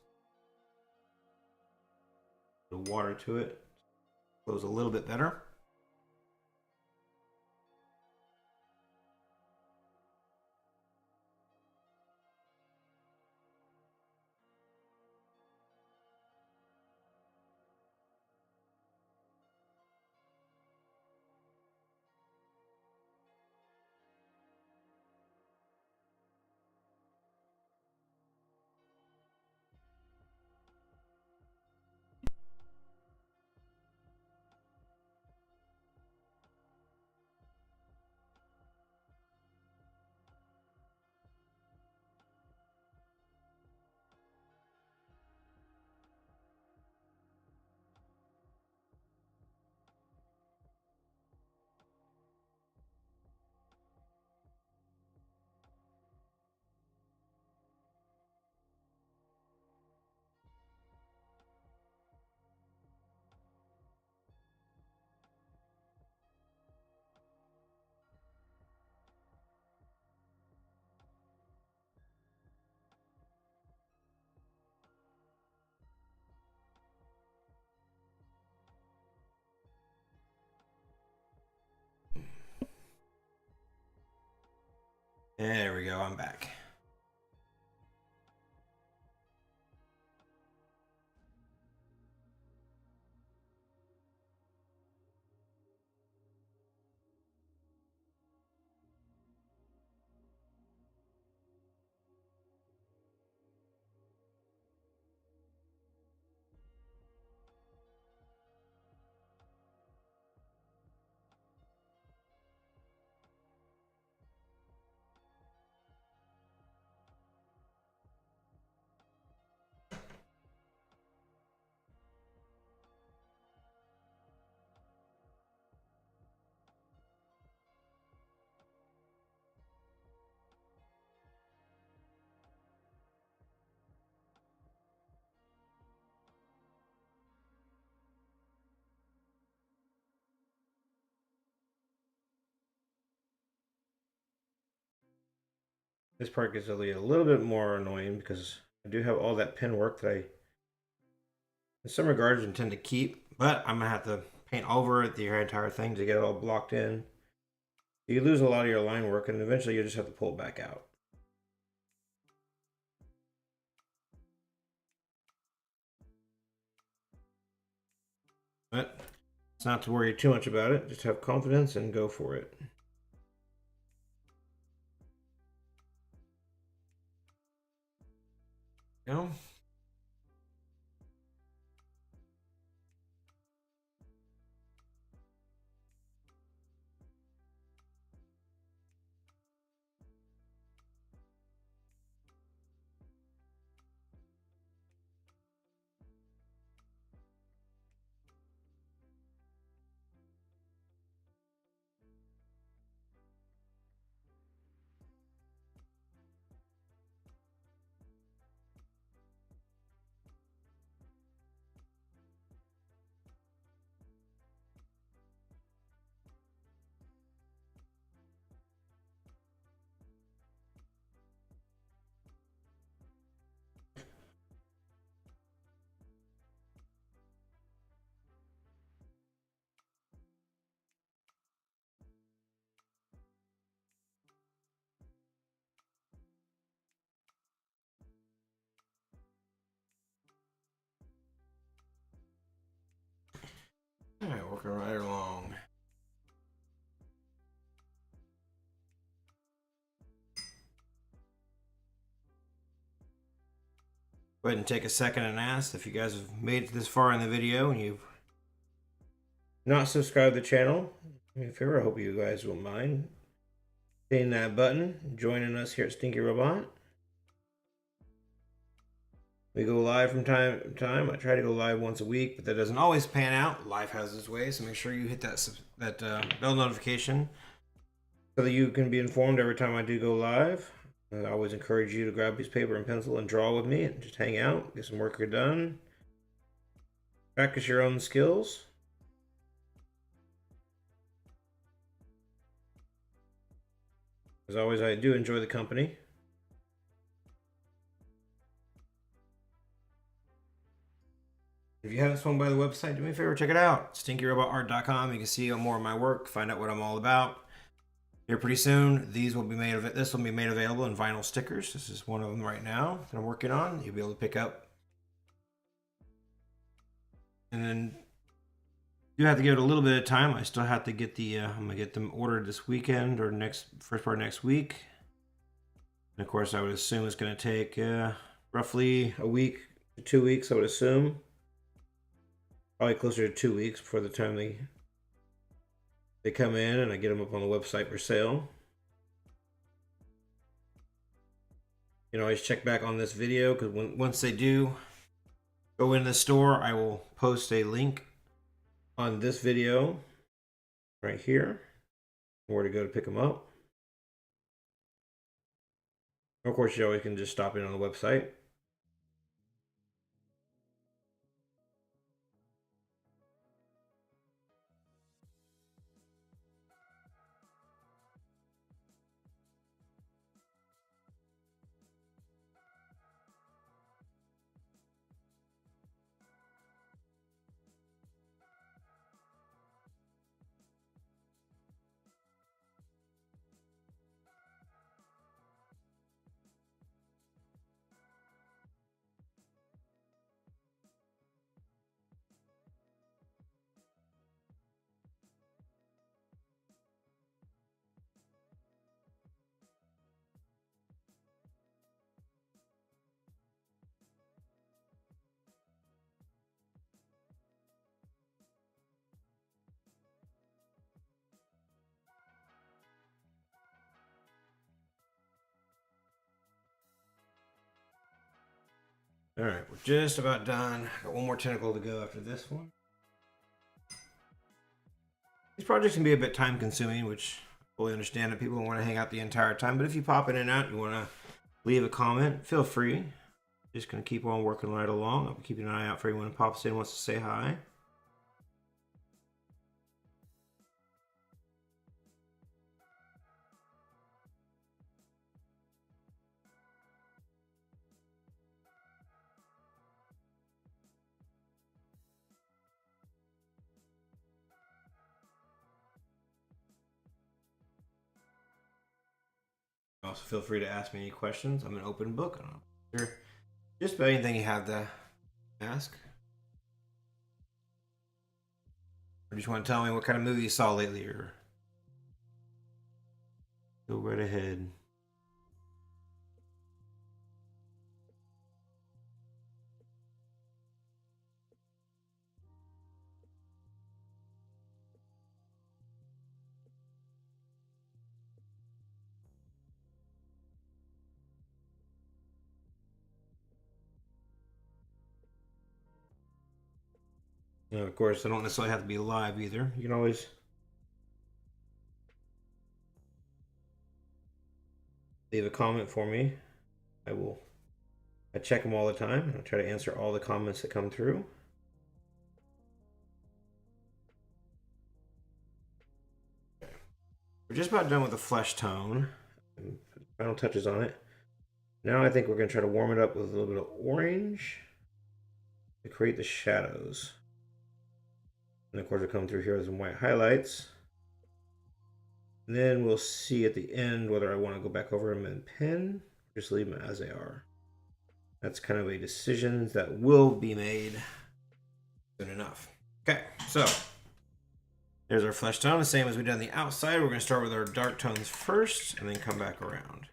The water to it. Flows a little bit better. There we go, I'm back. This part gets a little bit more annoying because I do have all that pen work that I, in some regards, intend to keep, but I'm gonna have to paint over it, the entire thing, to get it all blocked in. You lose a lot of your line work, and eventually you just have to pull it back out. But it's not to worry too much about it. Just have confidence and go for it. You know? All right, working right along. Go ahead and take a second and ask if you guys have made it this far in the video and you've not subscribed to the channel. If ever, I hope you guys won't mind hitting that button, joining us here at Stinky Robot. We go live from time to time. I try to go live once a week, but that doesn't always pan out. Life has its way, so make sure you hit that bell notification so that you can be informed every time I do go live. I always encourage you to grab a piece of paper and pencil and draw with me and just hang out, get some work done, practice your own skills. As always, I do enjoy the company. If you haven't swung by the website, do me a favor, check it out. StinkyRobotArt.com. You can see more of my work, find out what I'm all about. Here pretty soon, this will be made available in vinyl stickers. This is one of them right now that I'm working on. You'll be able to pick up. And then you have to give it a little bit of time. I still have to get the, I'm gonna get them ordered this weekend or first part next week. And of course, I would assume it's gonna take roughly a week to 2 weeks, I would assume. Probably closer to 2 weeks before the time they come in and I get them up on the website for sale. You can always check back on this video because once they do go in the store, I will post a link on this video right here where to go to pick them up. Of course, you always can just stop in on the website. All right, we're just about done. Got one more tentacle to go after this one. These projects can be a bit time consuming, which I fully understand that people want to hang out the entire time. But if you pop in and out, you want to leave a comment, feel free. Just going to keep on working right along. I'll be keeping an eye out for anyone who pops in and wants to say hi. So feel free to ask me any questions. I'm an open book. Just about anything you have to ask. Or just want to tell me what kind of movie you saw lately, or go right ahead. And of course, I don't necessarily have to be live either. You can always leave a comment for me. I check them all the time. I try to answer all the comments that come through. We're just about done with the flesh tone. Final touches on it. Now I think we're going to try to warm it up with a little bit of orange to create the shadows. And of course we'll come through here with some white highlights. And then we'll see at the end whether I want to go back over them and pen, or just leave them as they are. That's kind of a decision that will be made soon enough. Okay, so there's our flesh tone, the same as we did on the outside. We're going to start with our dark tones first and then come back around.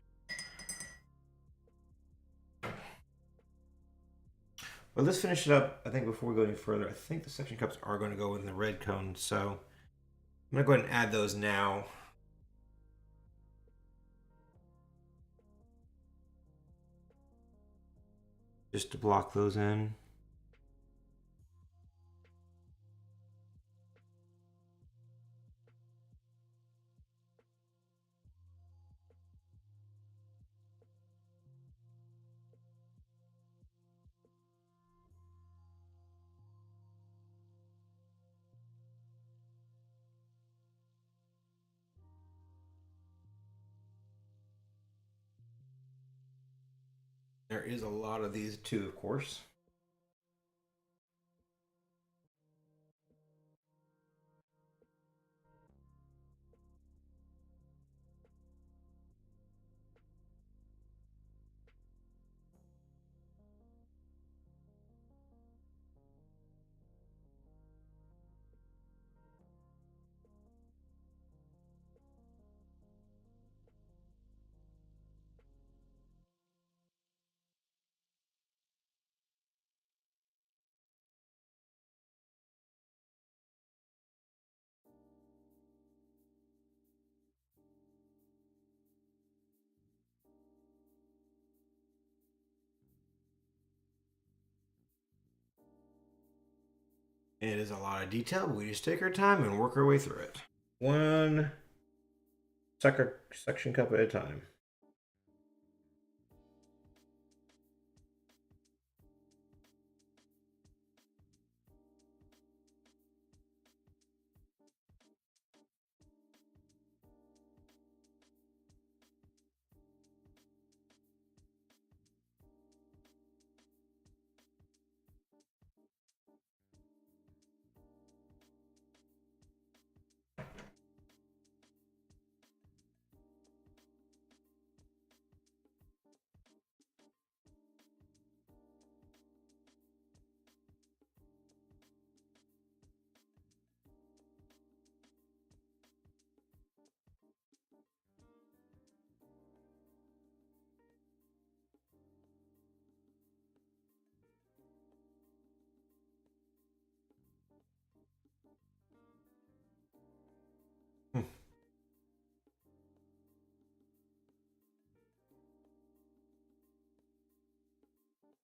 Well, let's finish it up. I think before we go any further, I think the section cups are going to go in the red cone. So I'm going to go ahead and add those now. Just to block those in. There is a lot of these too, of course. It is a lot of detail, but we just take our time and work our way through it. One section cup at a time.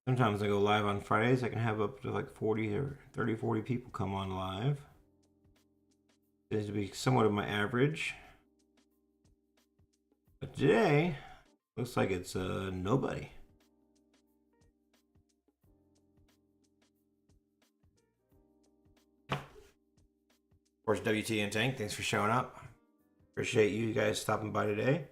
Sometimes I go live on Fridays. I can have up to like 40 or 30, 40 people come on live. It tends to be somewhat of my average. But today, looks like it's nobody. Of course, WT and Tank, thanks for showing up. Appreciate you guys stopping by today.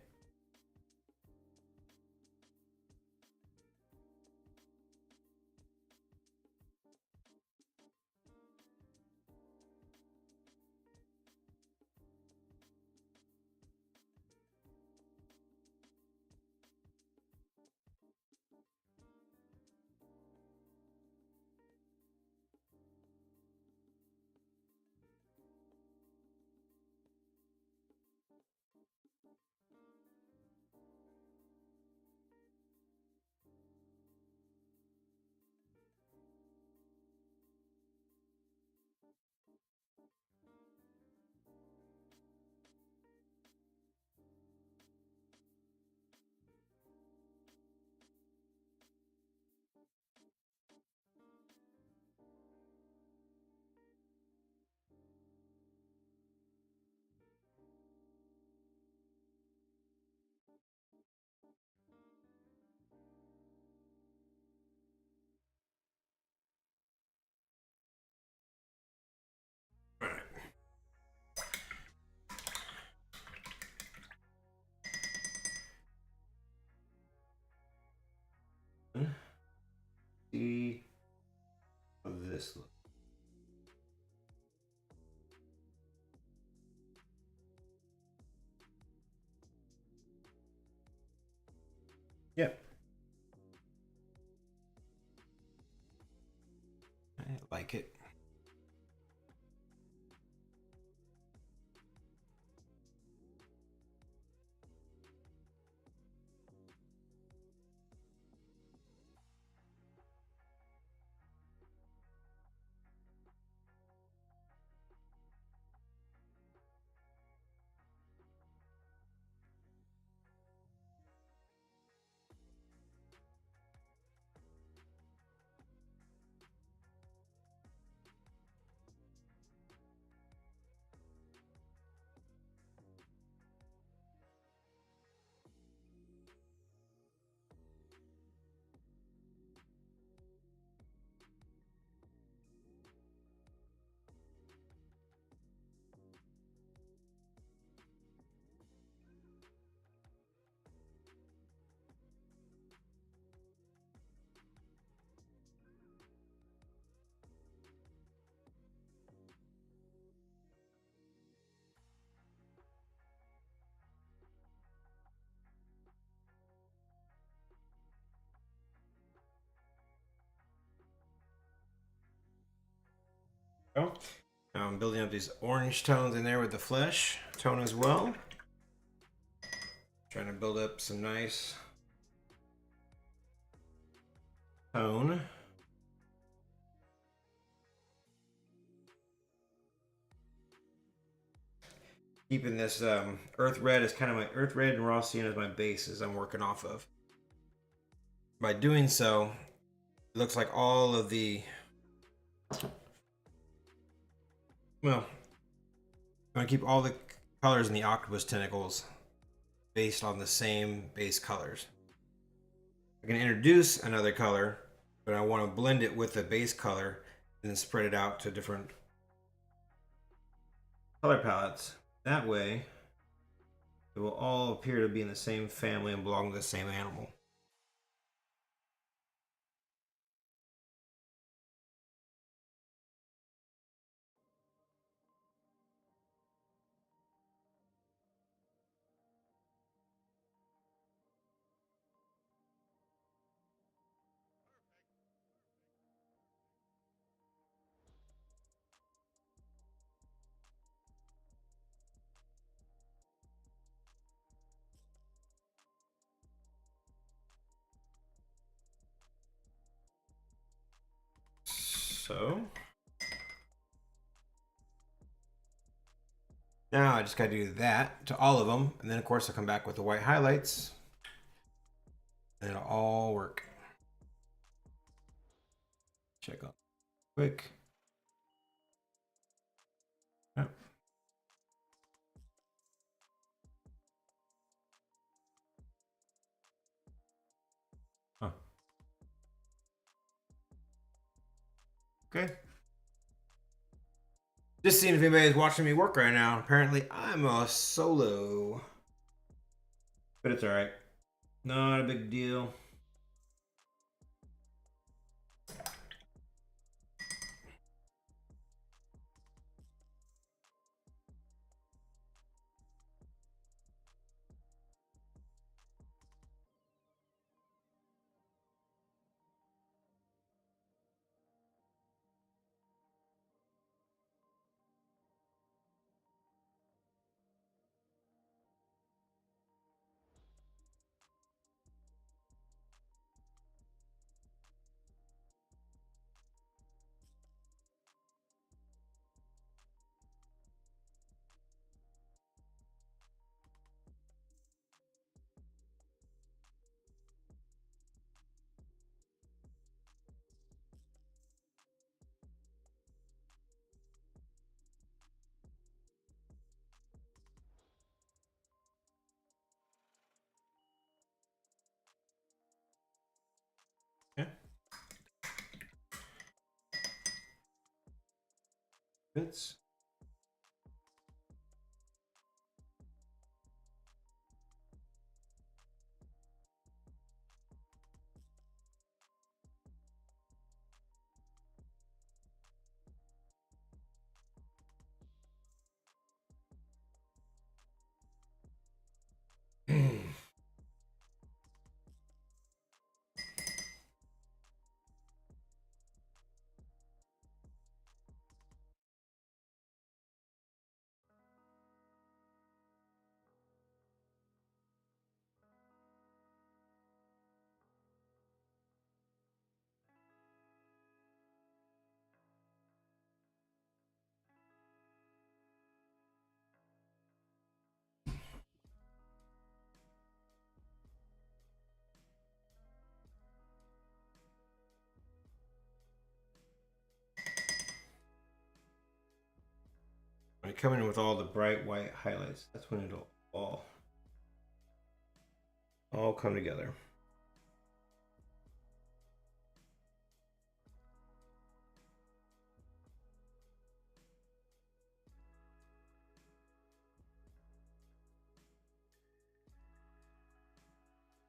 Now I'm building up these orange tones in there with the flesh tone as well. Trying to build up some nice tone. Keeping this earth red as kind of my earth red and raw cyan as my bases I'm working off of. By doing so, it looks like all of the, well, I'm going to keep all the colors in the octopus tentacles based on the same base colors. I can introduce another color, but I want to blend it with the base color and then spread it out to different color palettes. That way, it will all appear to be in the same family and belong to the same animal. So now I just got to do that to all of them, and then of course I'll come back with the white highlights, and it'll all work. Check out quick. Yep. Huh. Okay. Just seeing if anybody's watching me work right now. Apparently I'm a solo. But it's alright. Not a big deal. Yeah. Fits. When I come in with all the bright white highlights, that's when it'll all come together.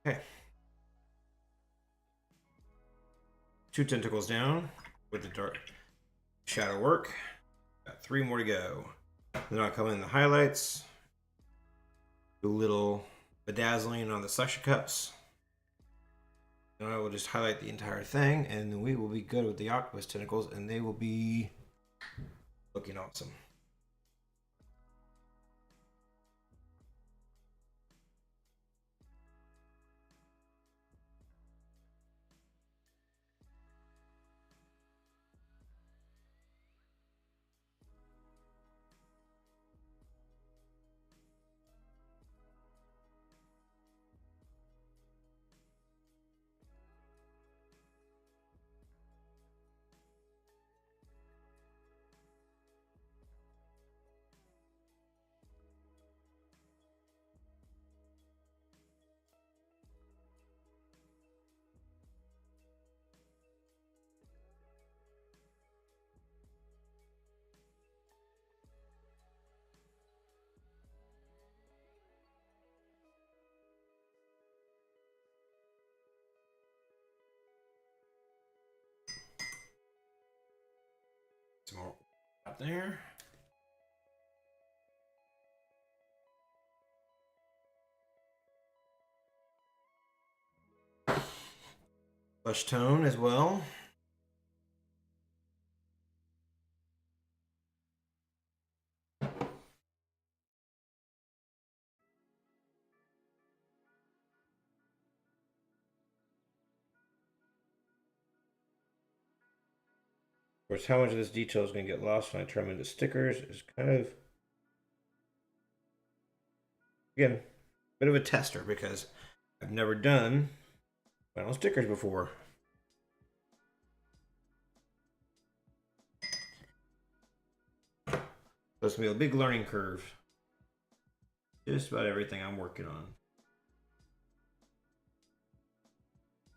Okay. 2 tentacles down with the dark shadow work. Got 3 more to go. Then I'll come in the highlights, do a little bedazzling on the suction cups. And I will just highlight the entire thing, and then we will be good with the octopus tentacles, and they will be Looking awesome. Some more up there. Blush tone as well. Of course, how much of this detail is going to get lost when I turn them into stickers is kind of, again, a bit of a tester because I've never done vinyl stickers before. So it's going to be a big learning curve. Just about everything I'm working on.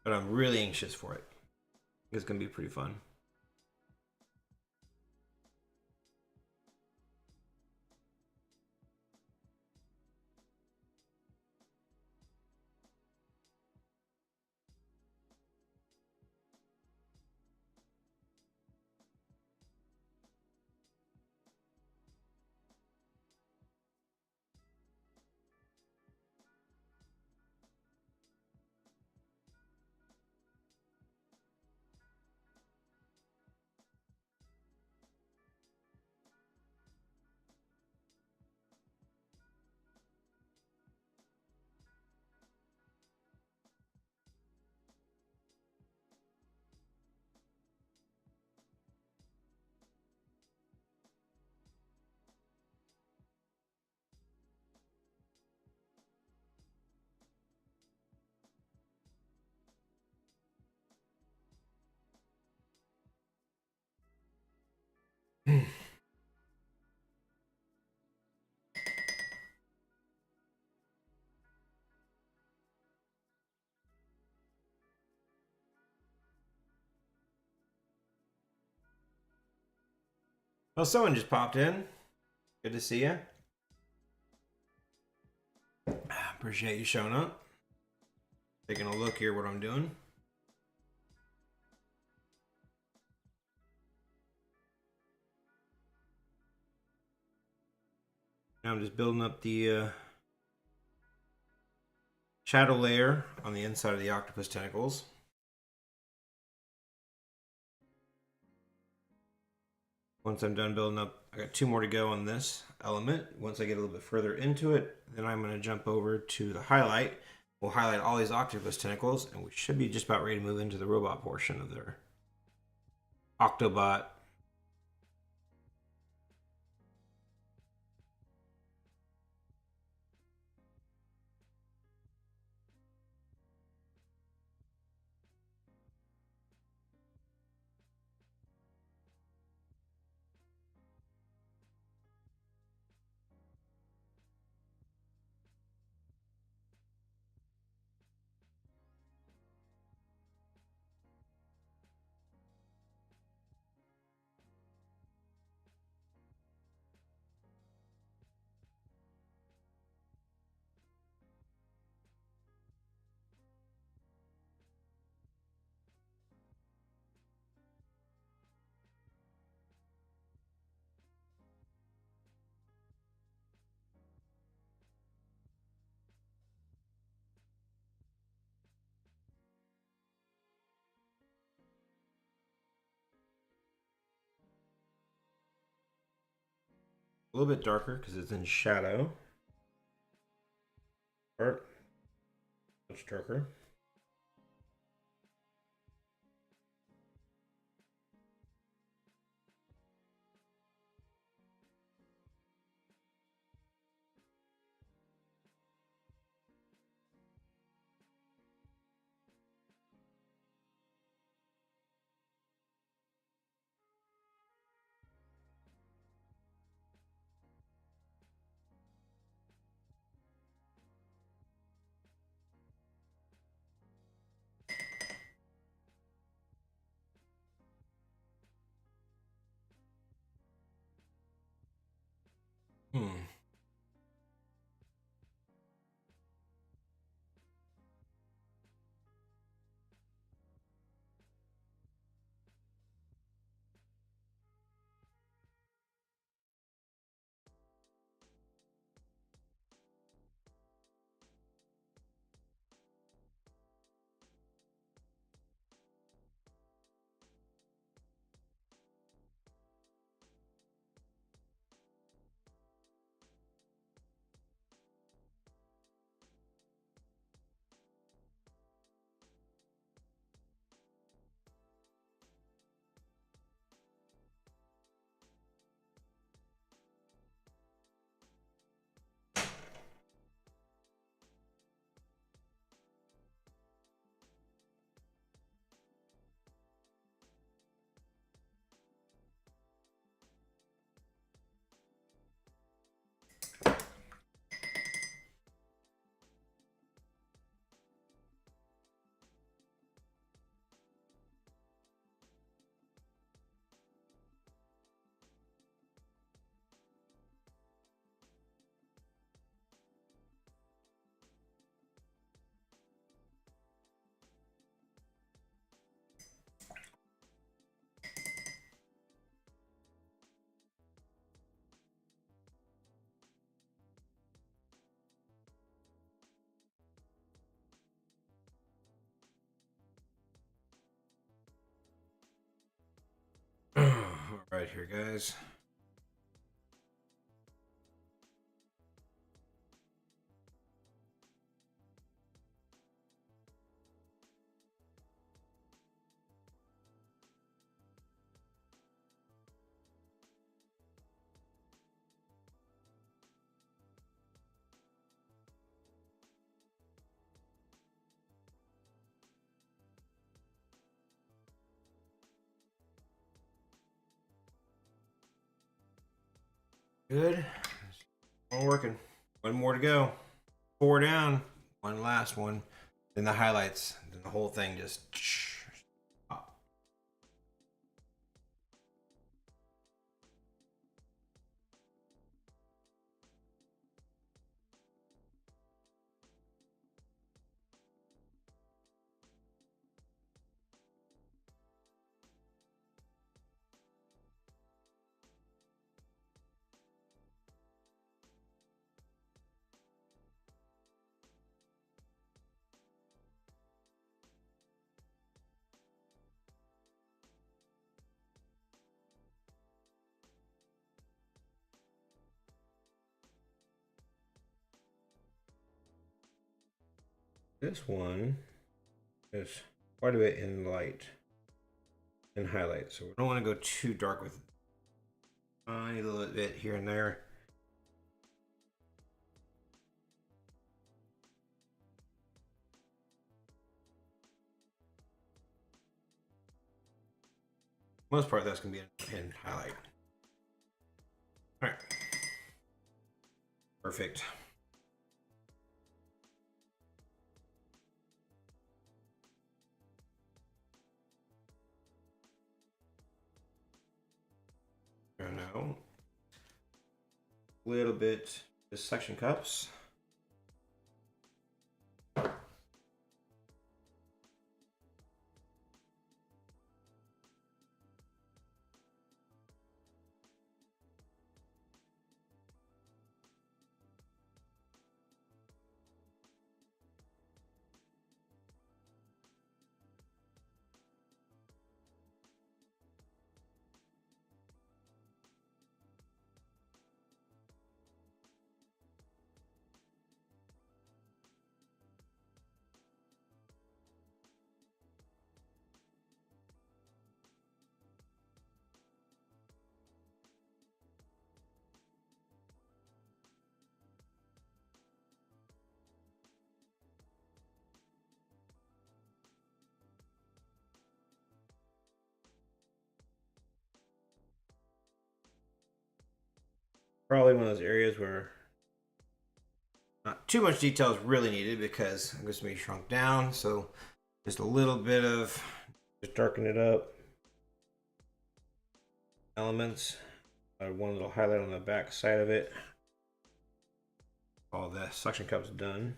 But I'm really anxious for it. It's going to be pretty fun. Well, someone just popped in. Good to see you. Appreciate you showing up. Taking a look here what I'm doing. Now I'm just building up the shadow layer on the inside of the octopus tentacles. Once I'm done building up, I got 2 more to go on this element. Once I get a little bit further into it, then I'm going to jump over to the highlight. We'll highlight all these octopus tentacles, and we should be just about ready to move into the robot portion of their Octobot. A little bit darker because it's in shadow. Or much darker. Hmm. All right, here, guys. Good. All working. One more to go. 4 down. One last one. Then the highlights. Then the whole thing just. This one is quite a bit in light and highlight, so we don't want to go too dark with it. A little bit here and there. Most part that's gonna be in highlight. All right, perfect. Now, a little bit the section cups. Probably one of those areas where not too much detail is really needed because I'm just going to be shrunk down. So just a little bit of, just darken it up. Elements. One little highlight on the back side of it. All the suction cups done.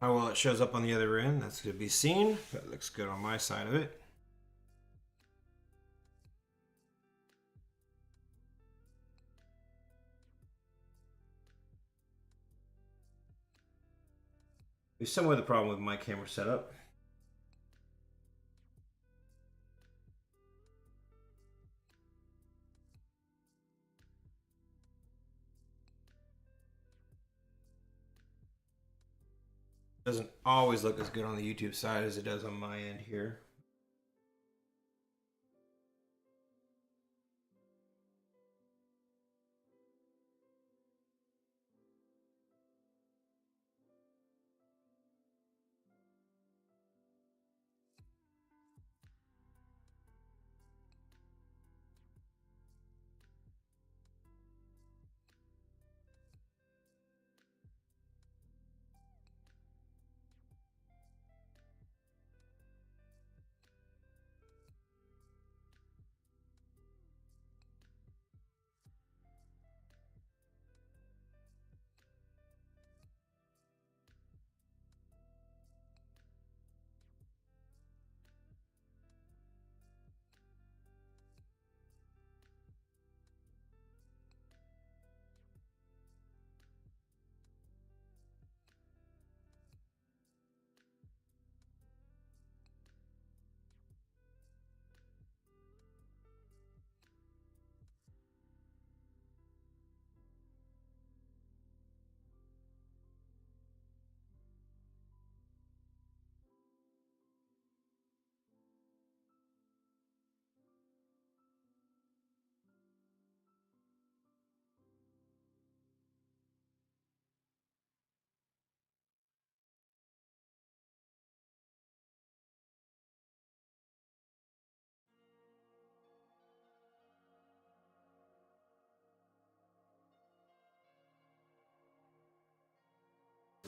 How well it shows up on the other end, that's to be seen. That looks good on my side of it. There's somewhat the problem with my camera setup. Doesn't always look as good on the YouTube side as it does on my end here.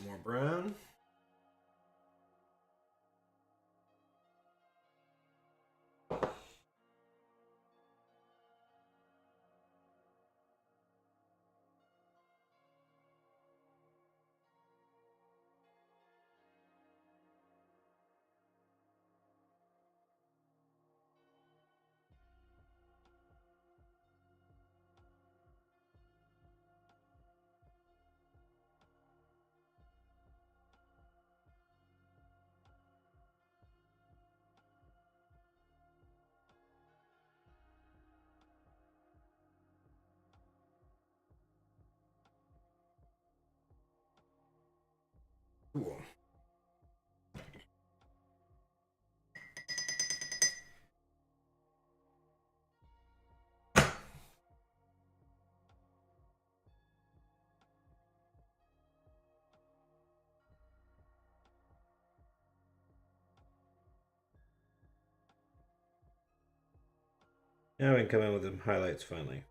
More brown. Cool. Now we can come in with the highlights finally.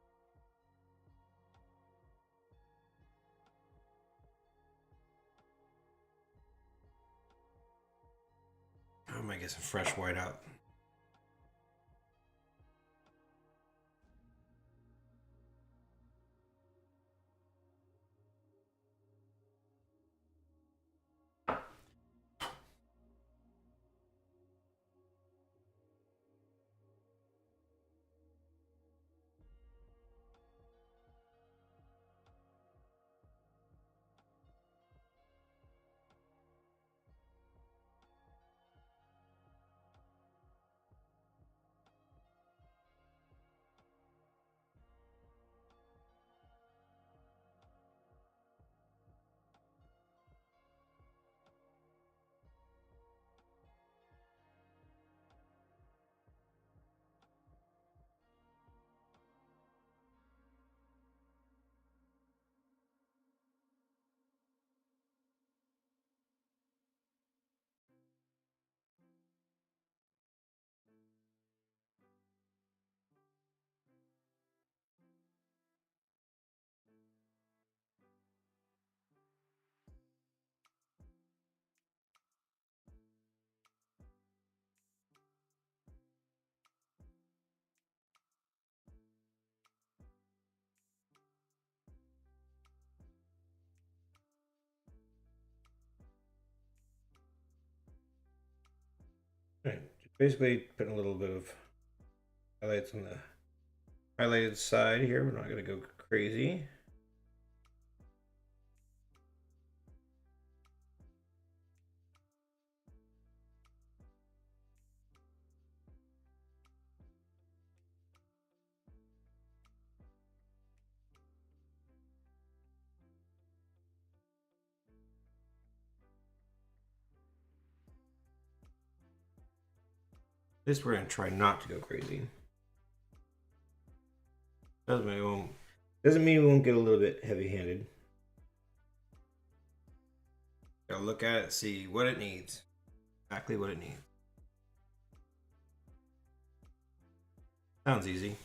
I might get some fresh white out. Right. Just basically putting a little bit of highlights on the highlighted side here. We're not going to go crazy. This we're going to try not to go crazy. Doesn't mean we won't get a little bit heavy-handed. Gotta look at it, see what it needs. Exactly what it needs. Sounds easy.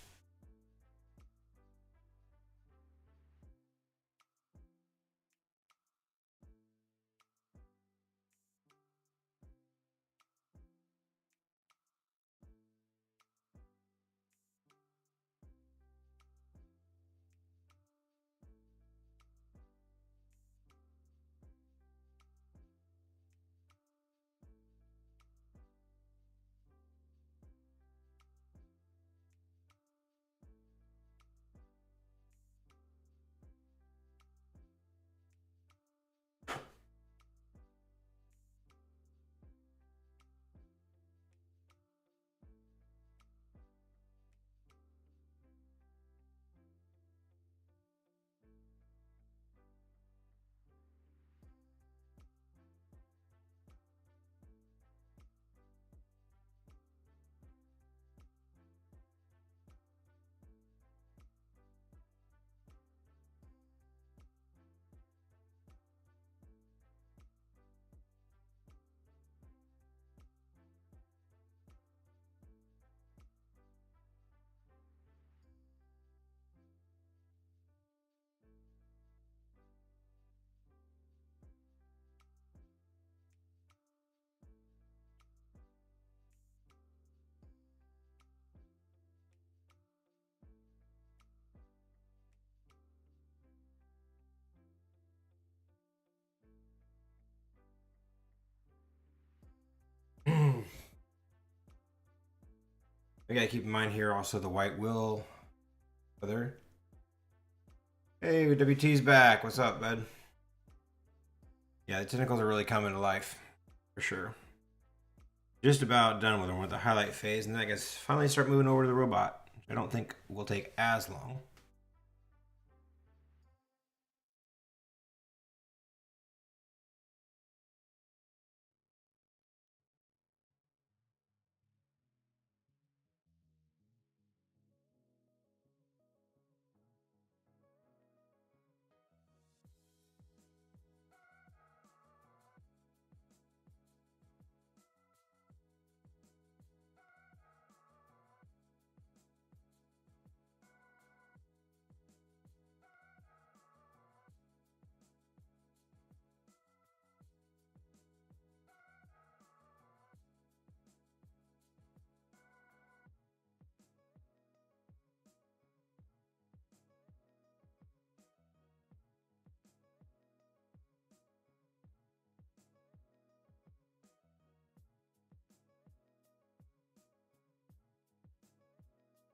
I gotta keep in mind here also the white will feather. Hey, WT's back. What's up, bud? Yeah, the tentacles are really coming to life, for sure. Just about done with them with the highlight phase, and then I guess finally start moving over to the robot. I don't think will take as long.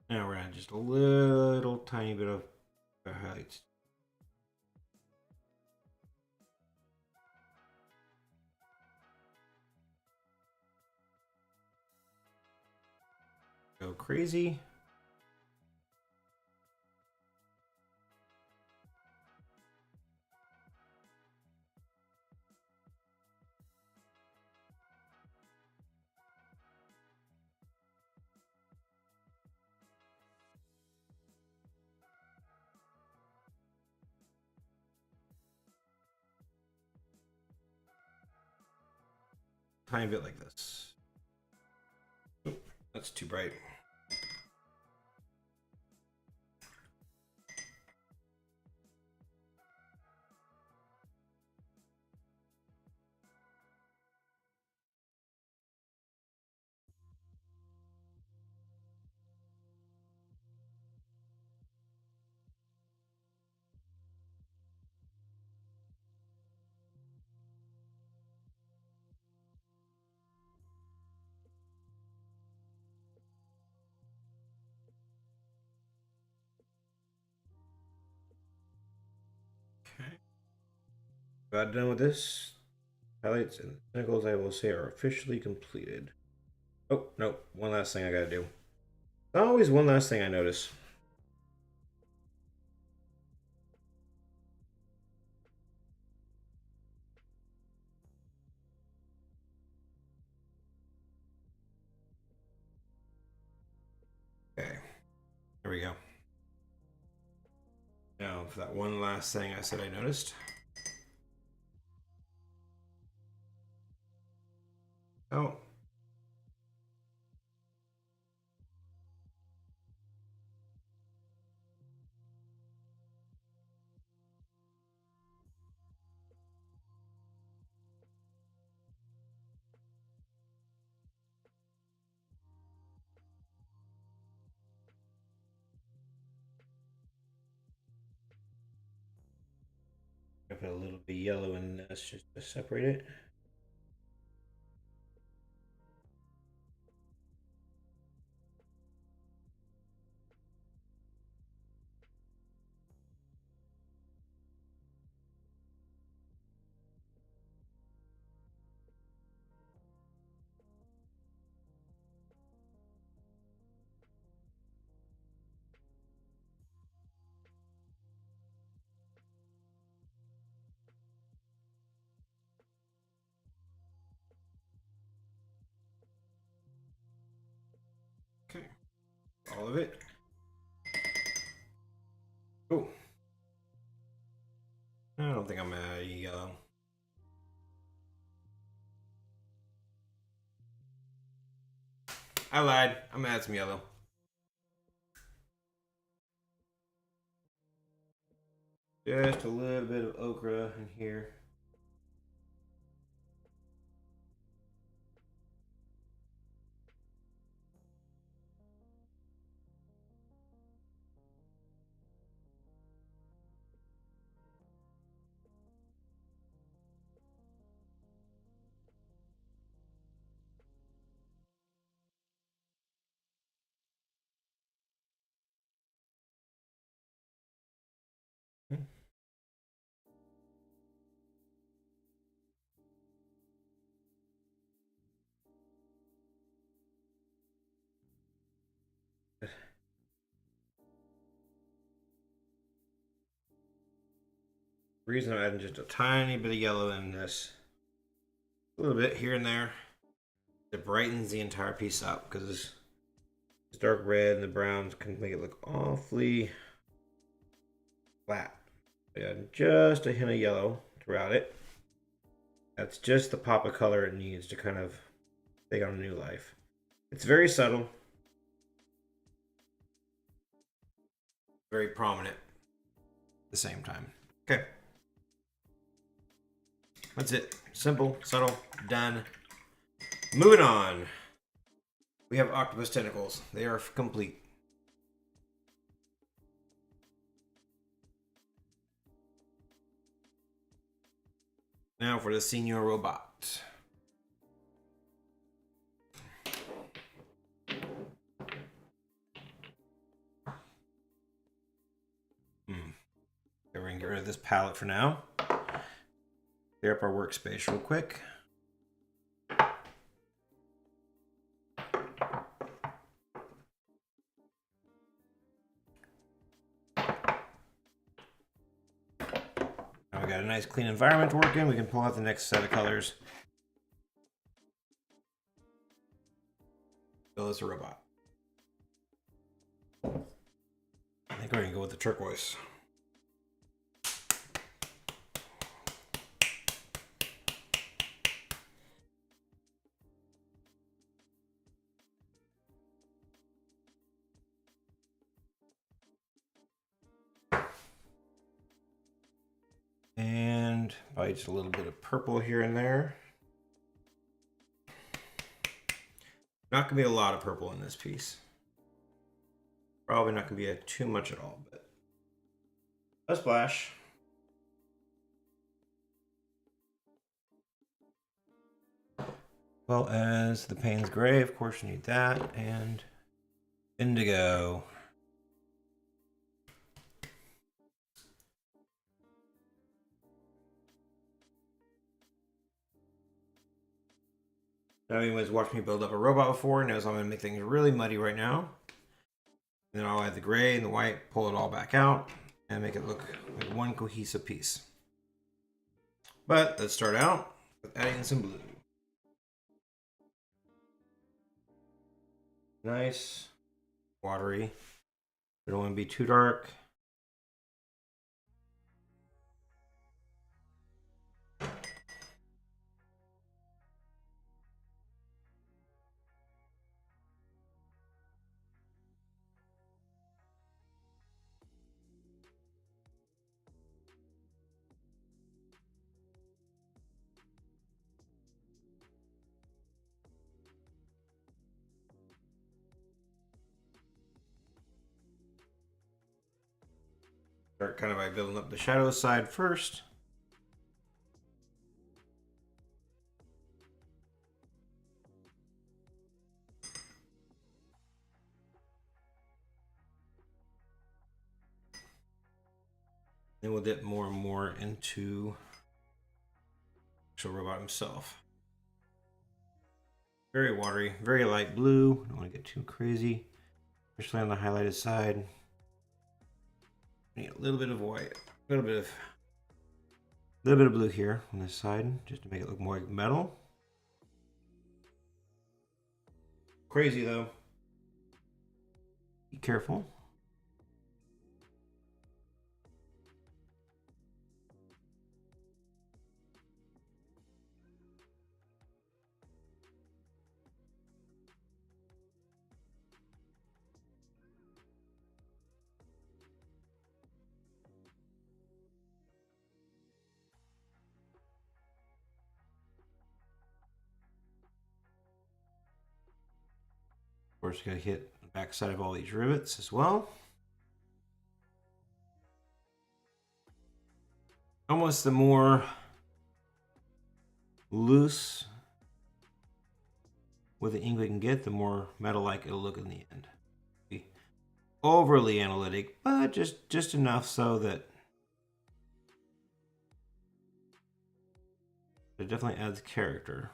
Now we're at just a little tiny bit of highlights. Go crazy. Tiny bit like this. Oop, that's too bright. Got done with this. Highlights and tentacles, I will say, are officially completed. Oh, no. One last thing I gotta do. Always one last thing I notice. Okay. There we go. Now, for that one last thing I said I noticed. Oh. I put a little bit yellow in this just to separate it. Okay. All of it. Oh. I don't think I'm out of yellow. I lied. I'm gonna add some yellow. Just a little bit of ochre in here. The reason I'm adding just a tiny bit of yellow in this, a little bit here and there, it brightens the entire piece up because this dark red and the browns can make it look awfully flat. Yeah, just a hint of yellow throughout it. That's just the pop of color it needs to kind of take on a new life. It's very subtle, very prominent at the same time. Okay. That's it. Simple, subtle, done. Moving on. We have octopus tentacles. They are complete. Now for the senior robot. We're gonna get rid of this palette for now. Clear up our workspace real quick. Now we got a nice clean environment to work in. We can pull out the next set of colors. Build us a robot. I think we're gonna go with the turquoise. And bites a little bit of purple here and there. Not gonna be a lot of purple in this piece. Probably not gonna be too much at all, but a splash. Well as the Payne's Gray, of course you need that, and indigo. Anyone's watched me build up a robot before knows I'm going to make things really muddy right now. And then I'll add the gray and the white, pull it all back out, and make it look like one cohesive piece. But let's start out with adding some blue. Nice, watery. We don't want to be too dark. Start kind of by building up the shadow side first. Then we'll dip more and more into the actual robot himself. Very watery, very light blue. Don't want to get too crazy, especially on the highlighted side. Need a little bit of white, a little bit of blue here on this side, just to make it look more like metal. Crazy though. Be careful. Of course, you gotta hit the back side of all these rivets as well. Almost the more loose with the ink we can get, the more metal-like it'll look in the end. Be overly analytic, but just enough so that it definitely adds character.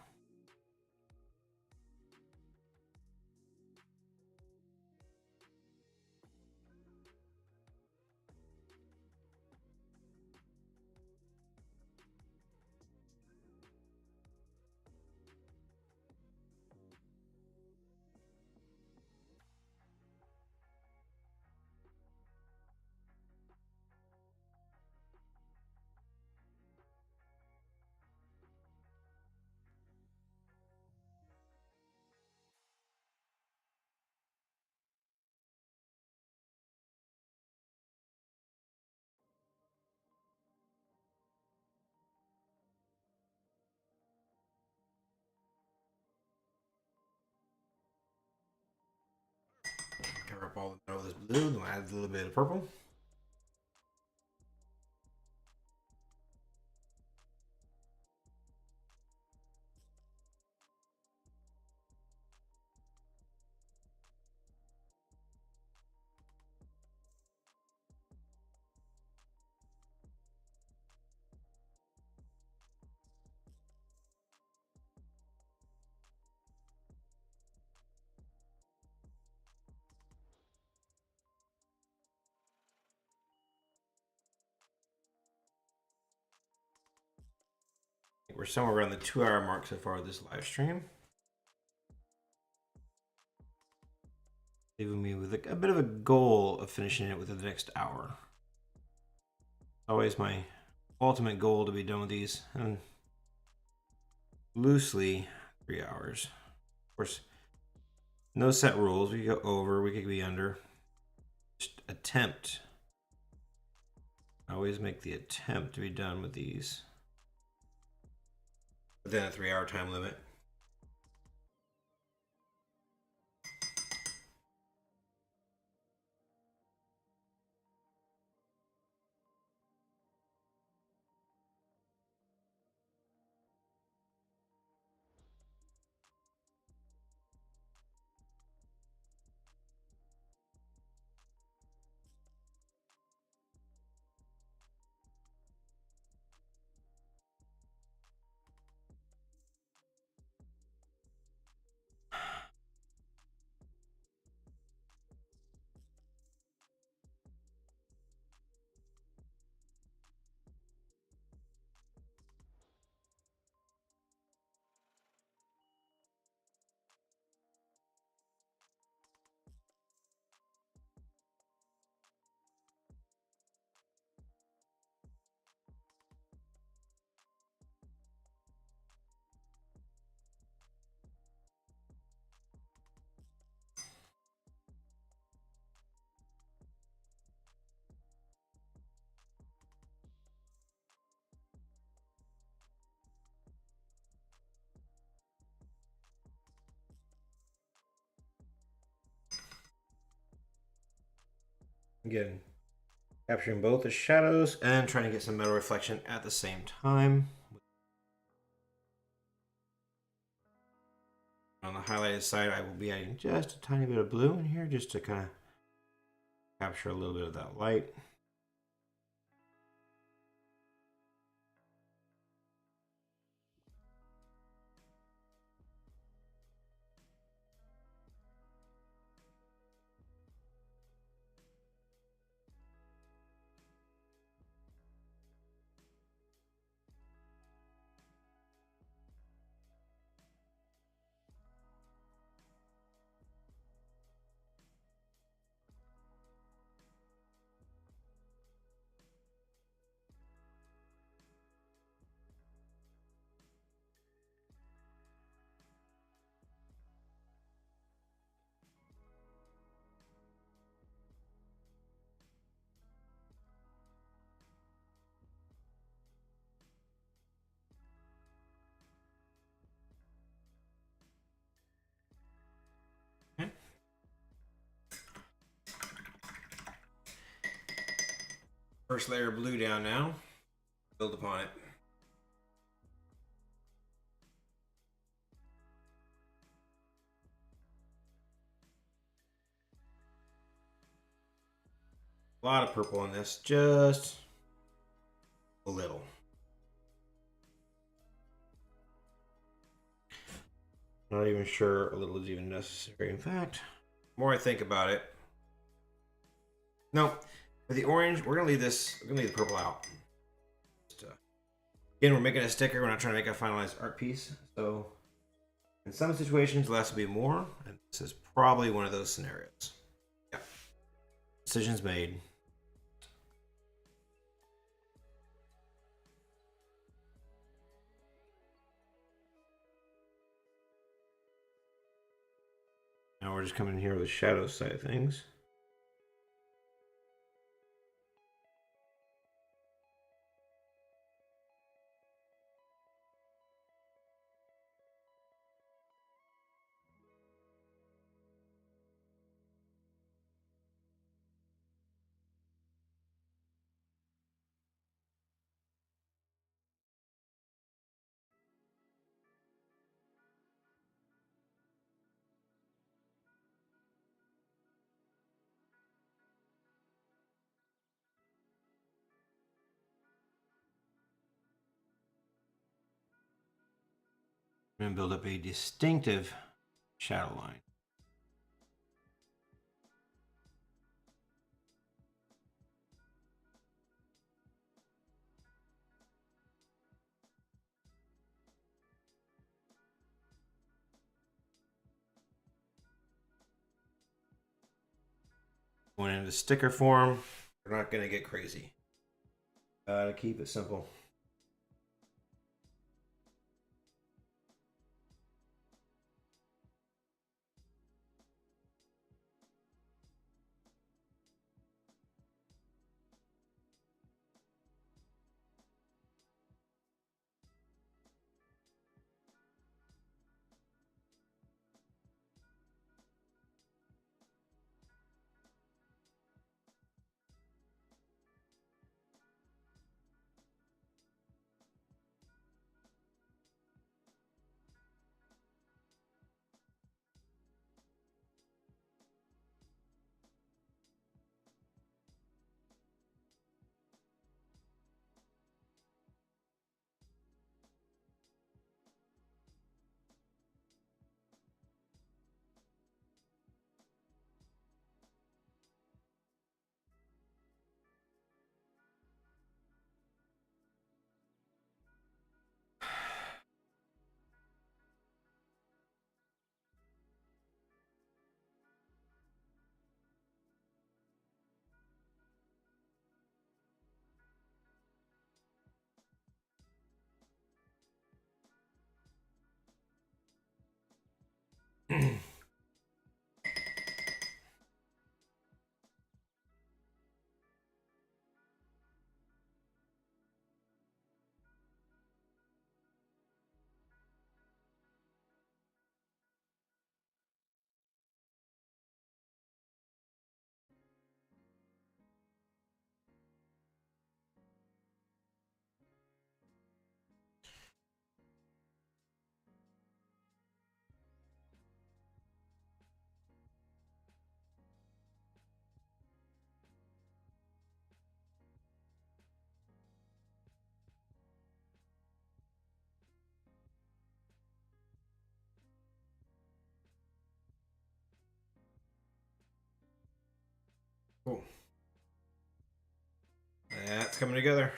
Cover up all the metal with this blue, then we'll add a little bit of purple. We're somewhere around the 2-hour mark so far of this live stream. Leaving me with a bit of a goal of finishing it within the next hour. Always my ultimate goal to be done with these in loosely 3 hours. Of course, no set rules. We could go over, we could be under. Just attempt. Always make the attempt to be done with these within a 3-hour time limit. Again, capturing both the shadows and trying to get some metal reflection at the same time. On the highlighted side, I will be adding just a tiny bit of blue in here just to kind of capture a little bit of that light. Okay. First layer of blue down now. Build upon it. A lot of purple in this, just a little. Not even sure a little is even necessary. In fact, the more I think about it, no, with the orange, we're gonna leave this. We're gonna leave the purple out. Just, again, we're making a sticker. We're not trying to make a finalized art piece. So, in some situations, less will be more, and this is probably one of those scenarios. Yeah, decisions made. Now we're just coming in here with the shadow side of things. I'm going to build up a distinctive shadow line. Going into sticker form, we're not going to get crazy. To keep it simple. it's coming together.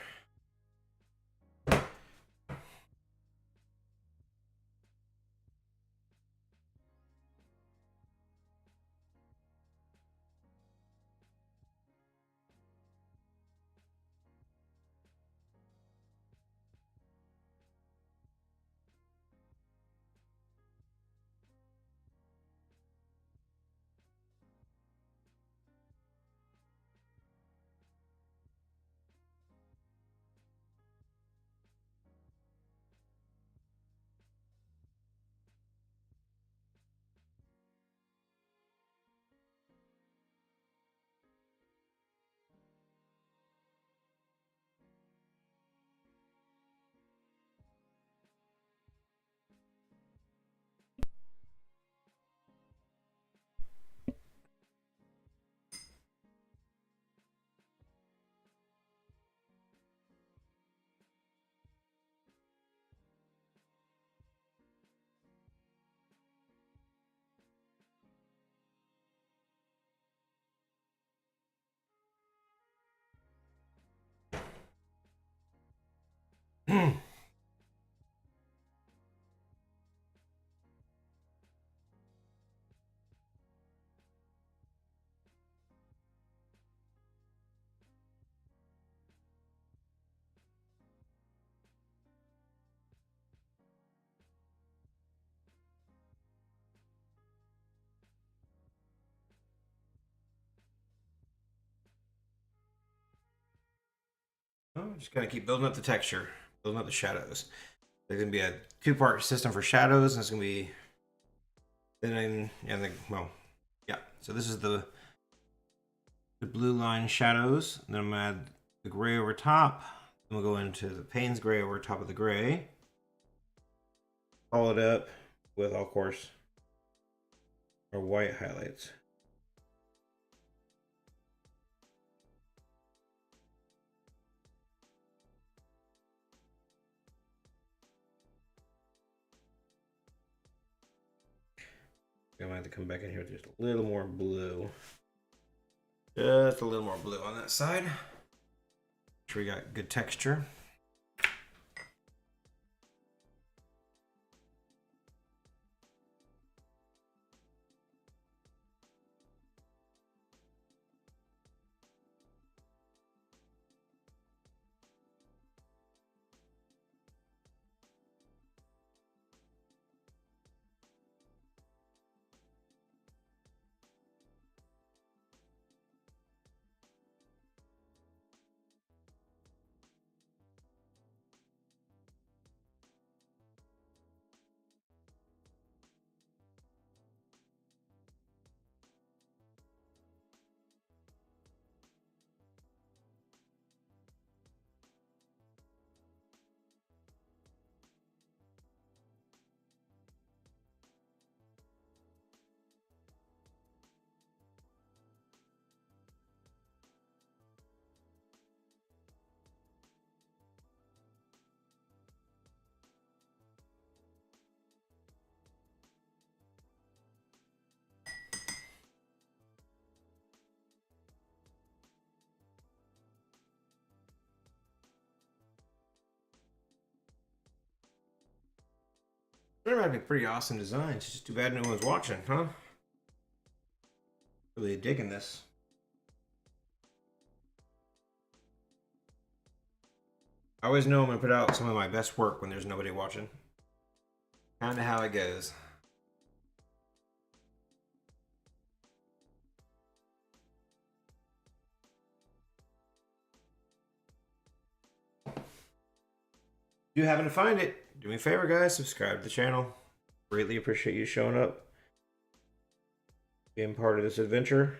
Oh, just gotta keep building up the texture, building up the shadows. There's gonna be a two-part system for shadows, and it's gonna be well, yeah. So this is the blue line shadows. And then I'm gonna add the gray over top. Then we'll go into the Payne's gray over top of the gray. Follow it up with, of course, our white highlights. I might have to come back in here with just a little more blue. Just a little more blue on that side. Make sure we got good texture. They're might be pretty awesome designs. It's just too bad no one's watching, huh? Really digging this. I always know I'm gonna put out some of my best work when there's nobody watching. Kinda how it goes. If you happen to find it, do me a favor, guys, subscribe to the channel. Greatly appreciate you showing up, being part of this adventure.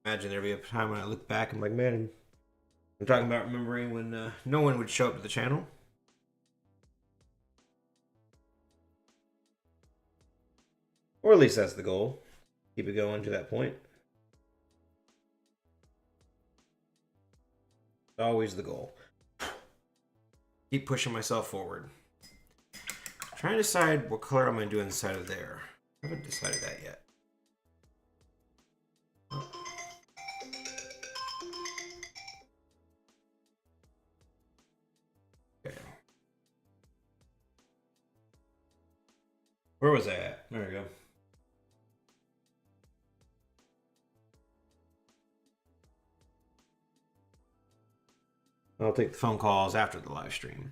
Imagine there'd be a time when I look back and I'm like, man, I'm talking about remembering when no one would show up to the channel. Or at least that's the goal. Keep it going to that point. Always the goal. Keep pushing myself forward. trying to decide what color I'm going to do inside of there. I haven't decided that yet. Okay. Where was I at? There we go. I'll take the phone calls after the live stream.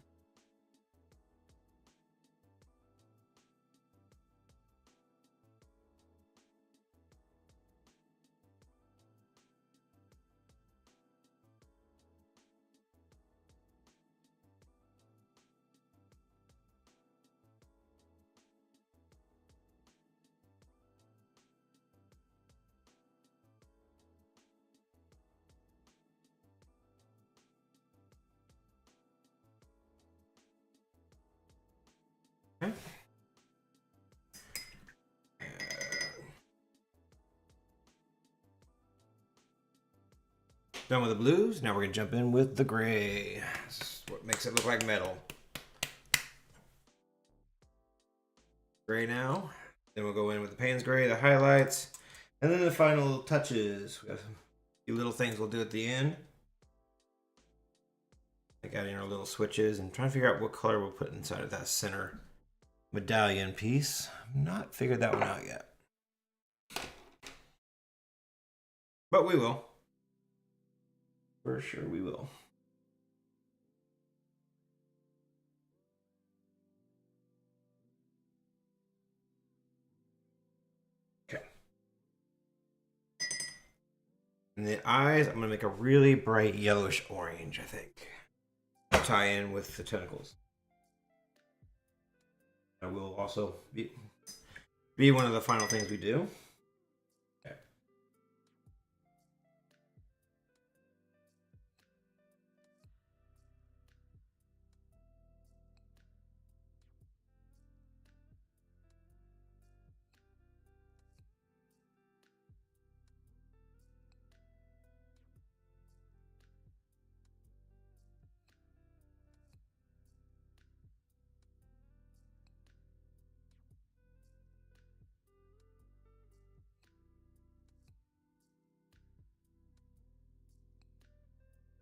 Okay. Done with the blues. Now we're going to jump in with the gray. This is what makes it look like metal. Gray now. Then we'll go in with the Payne's gray, the highlights, and then the final touches. We got a few little things we'll do at the end. Like adding our little switches and trying to figure out what color we'll put inside of that center medallion piece. I've not figured that one out yet. But we will. For sure we will. Okay. And the eyes, I'm going to make a really bright yellowish orange, I think. Tie in with the tentacles. That will also be one of the final things we do. Okay.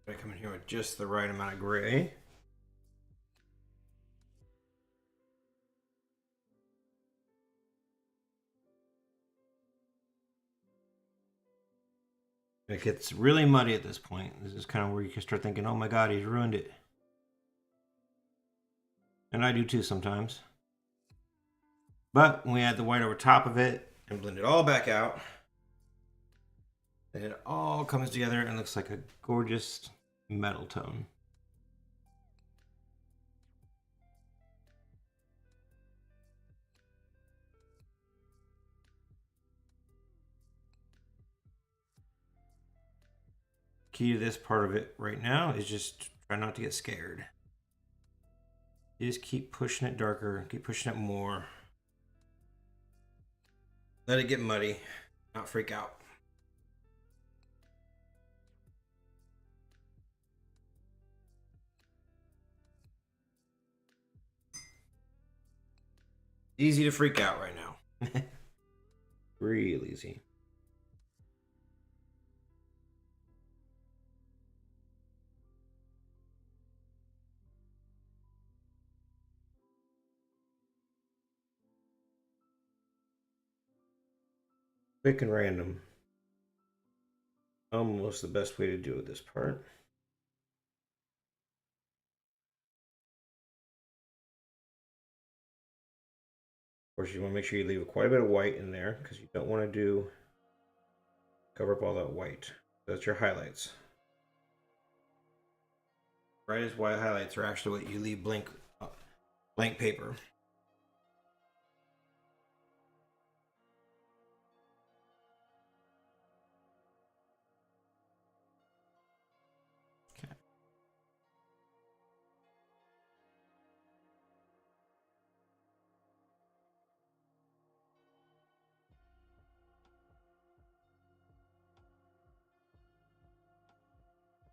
I come in here with just the right amount of gray. It gets really muddy at this point. This is kind of where you can start thinking, oh my god, he's ruined it. And I do too sometimes. But when we add the white over top of it and blend it all back out, then it all comes together and looks like a gorgeous metal tone. Key to this part of it right now is just try not to get scared. You just keep pushing it darker, keep pushing it more. Let it get muddy, not freak out. Easy to freak out right now. Real easy. Quick and random. Almost the best way to do this part. Of course, you want to make sure you leave quite a bit of white in there because you don't want to cover up all that white. That's your highlights. Brightest white highlights are actually what you leave blank paper. Okay.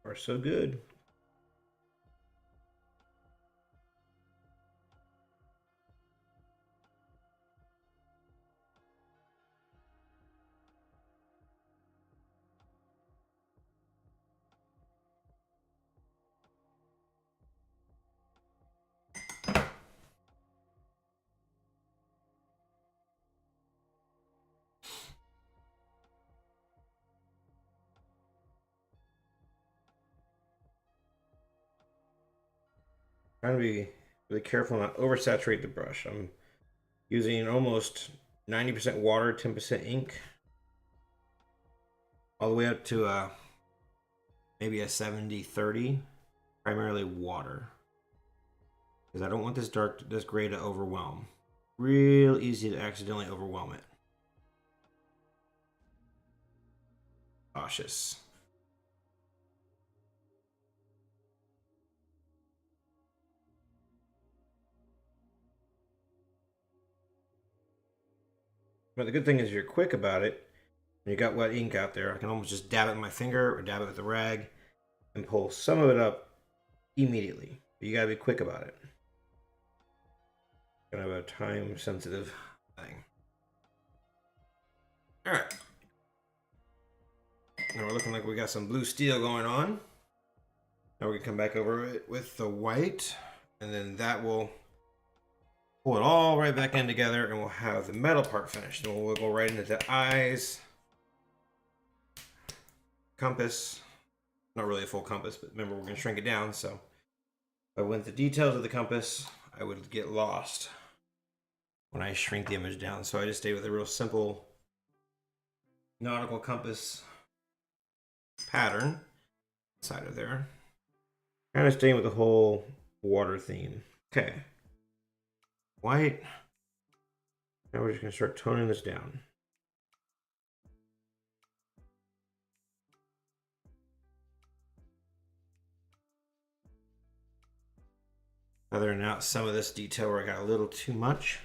Are so good. Trying to be really careful not oversaturate the brush. I'm using almost 90% water, 10% ink, all the way up to maybe a 70-30, primarily water, because I don't want this gray to overwhelm. Real easy to accidentally overwhelm it. Cautious. But the good thing is you're quick about it. When you got wet ink out there, I can almost just dab it with my finger or dab it with a rag and pull some of it up immediately. But you gotta be quick about it. Kind of a time sensitive thing. All right. Now we're looking like we got some blue steel going on. Now we can come back over it with the white, and then that will pull it all right back in together, and we'll have the metal part finished. And we'll go right into the eyes, compass. Not really a full compass, but remember we're going to shrink it down. So if I went the details of the compass, I would get lost when I shrink the image down. So I just stay with a real simple nautical compass pattern inside of there. Kind of staying with the whole water theme. Okay. White. Now we're just going to start toning this down. Feathering out some of this detail where I got a little too much.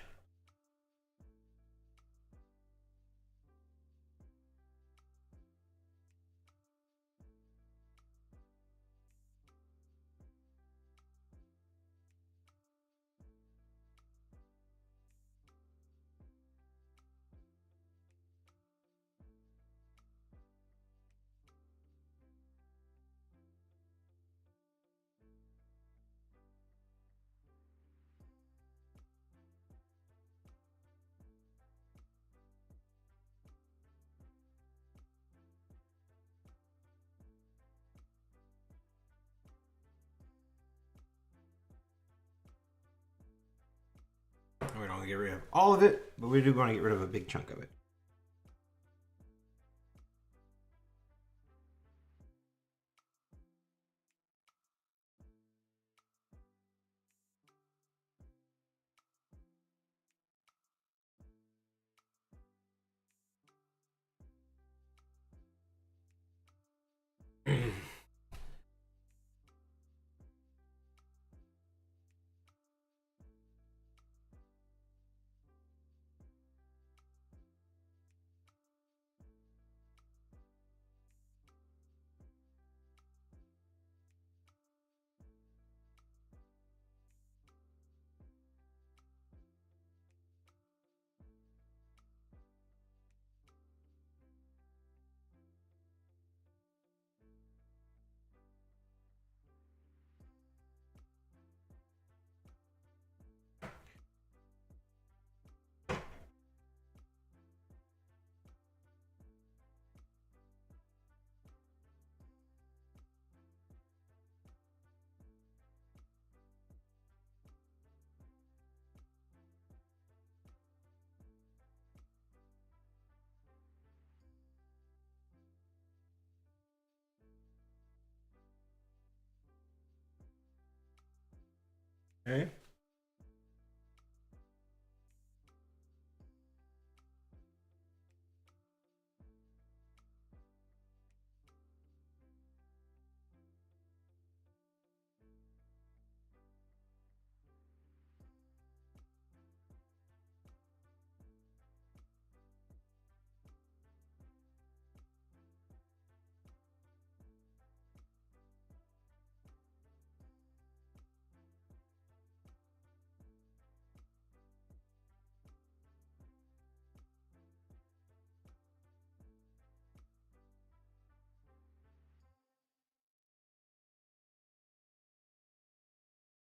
We don't want to get rid of all of it, but we do want to get rid of a big chunk of it. Okay.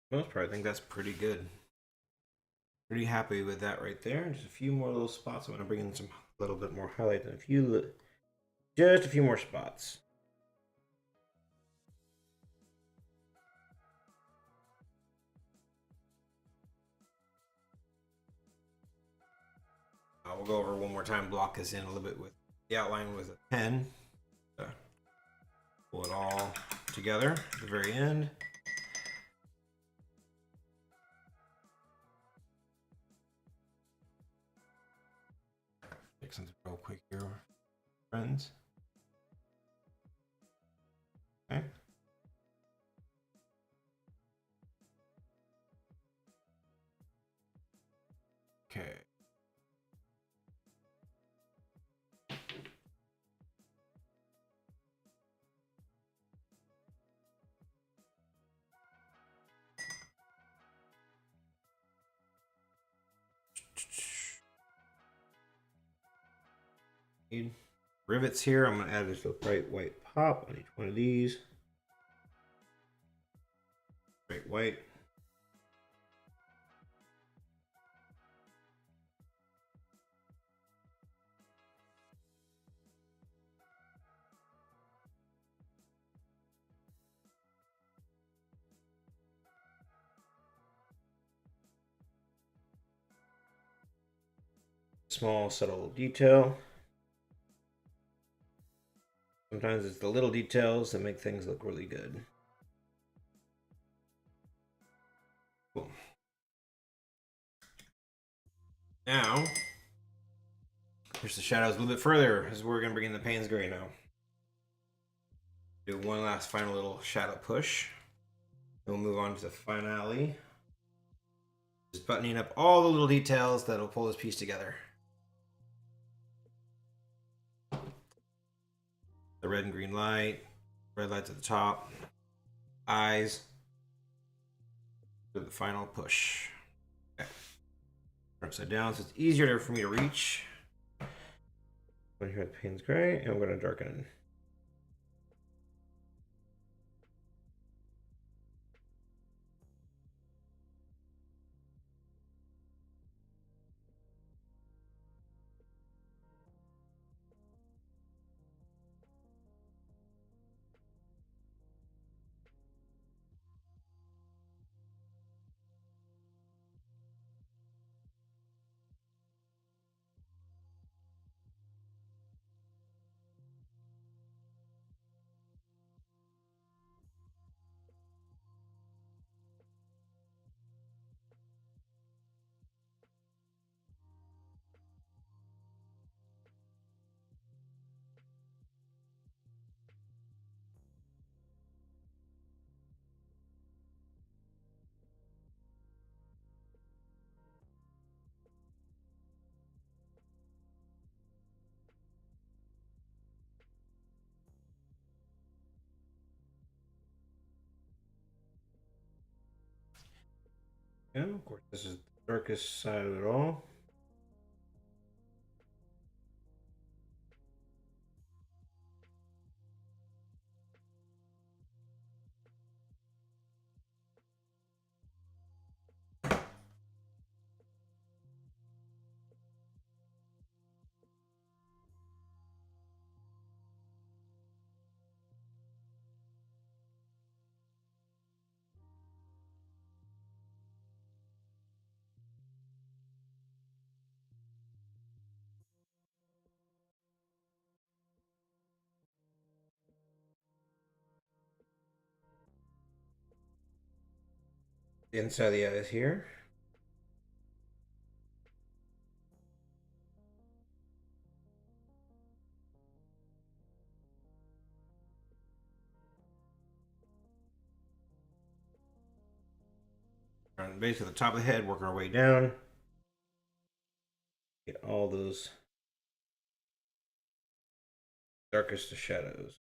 Most part, I think that's pretty good. Pretty happy with that right there. Just a few more little spots. I'm going to bring in some little bit more highlight and just a few more spots. we'll go over one more time, block this in a little bit with the outline with a pen. Pull it all together at the very end. Take something real quick here, friends. Okay. Okay. Need rivets here. I'm going to add this a bright white pop on each one of these. Bright white. Small subtle detail. Sometimes it's the little details that make things look really good. Cool. Now, push the shadows a little bit further. This is where we're going to bring in the Payne's Gray now. Do one last final little shadow push. Then we'll move on to the finale. Just buttoning up all the little details that'll pull this piece together. The red and green light, red lights at the top, eyes, to the final push. Okay. Upside down, so it's easier for me to reach. One here at the Payne's Gray, and we're going to darken. And of course, this is the darkest side of it all. The inside of the eyes here. On the base of the top of the head, working our way down. Get all those darkest of shadows.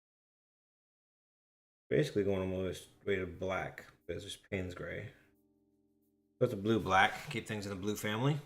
Basically going almost way to black, but it's just Payne's Gray. So it's a blue black, keep things in the blue family.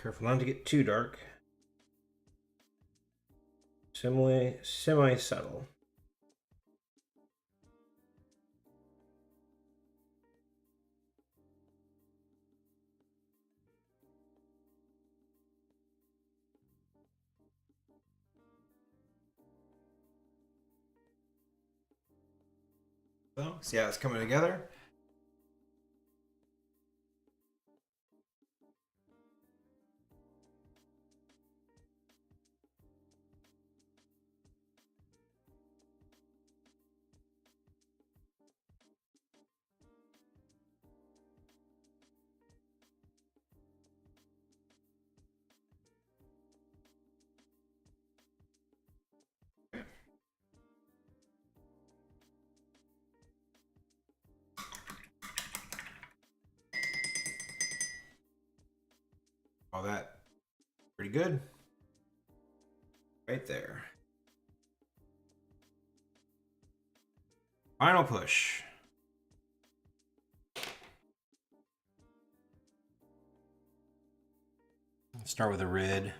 Careful not to get too dark. Semi-subtle. So, see how it's coming together? All that pretty good. Right there. Final push. Let's start with a red.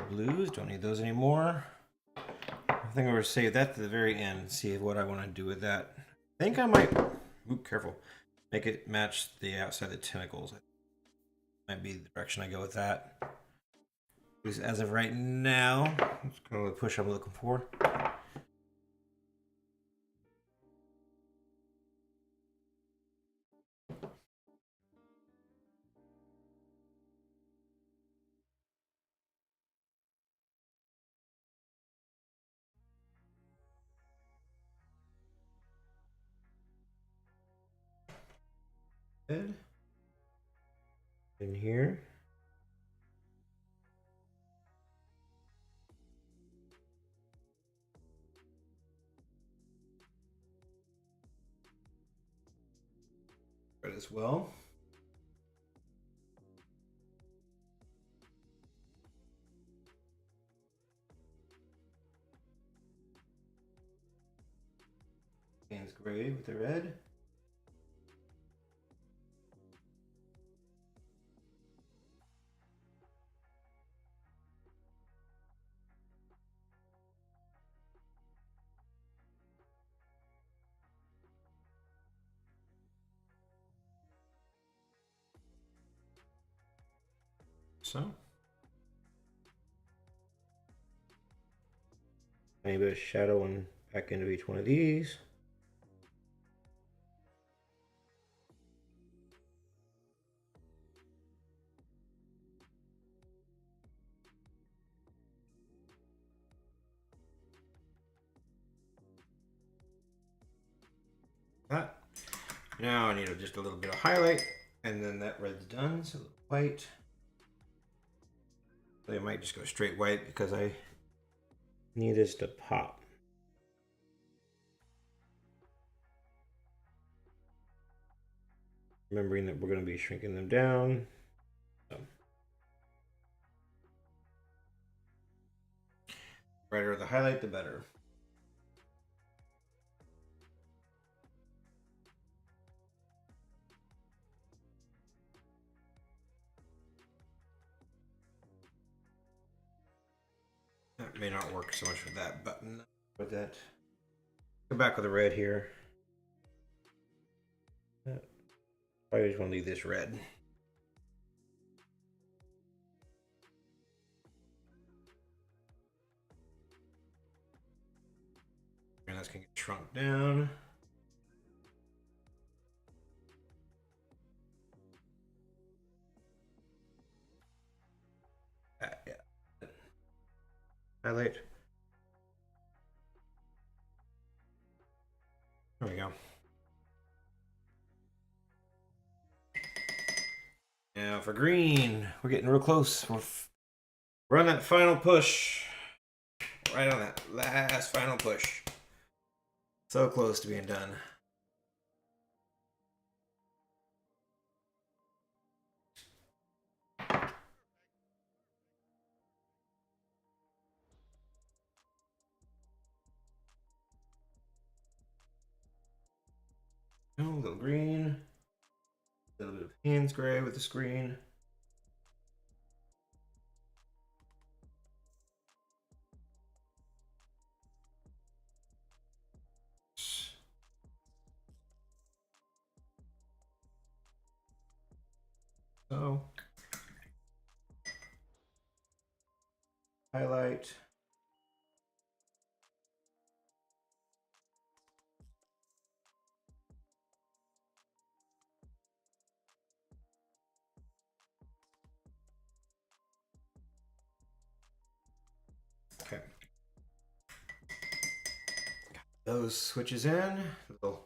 Blues, don't need those anymore. I think I'm gonna save that to the very end, see what I want to do with that. I think I might, oop, careful, make it match the outside of the tentacles. Might be the direction I go with that. Because as of right now, that's kind of the push I'm looking for. Good. In here. Red as well. Hands gray with the red. So. Maybe a shadow and back into each one of these. That. Now I need just a little bit of highlight, and then that red's done. So white. So I might just go straight white because I need this to pop. Remembering that we're going to be shrinking them down. So. Brighter the highlight, the better. That may not work so much with that button. With that, go back with the red here. I just want to leave this red. And that's gonna get shrunk down. Yeah. Highlight. There we go. Now for green, we're getting real close. We're on that final push. Right on that last final push. So close to being done. little green, a little bit of Payne's gray with the screen. So, highlight. Okay. Those switches in, little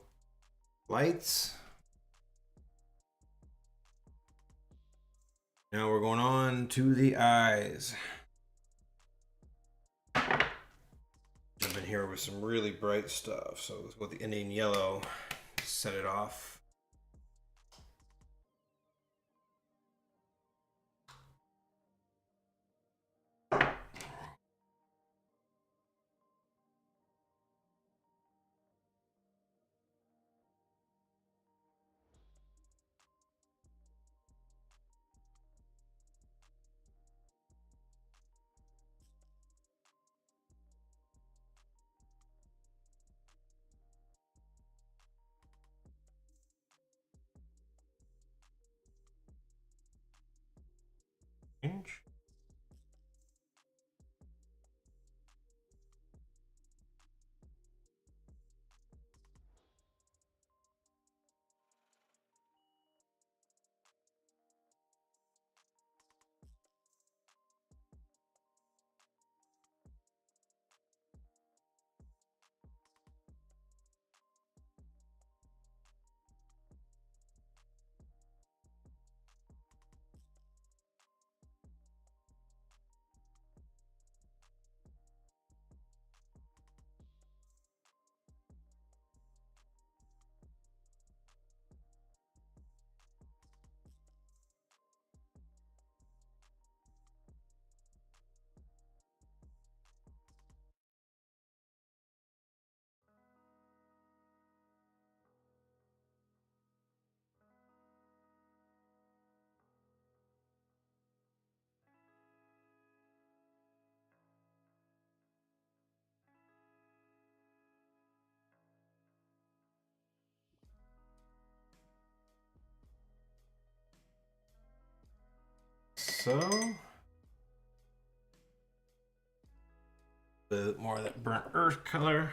lights. Now we're going on to the eyes. Jump in here with some really bright stuff. So with the Indian yellow, set it off. Change. So, a bit more of that burnt earth color.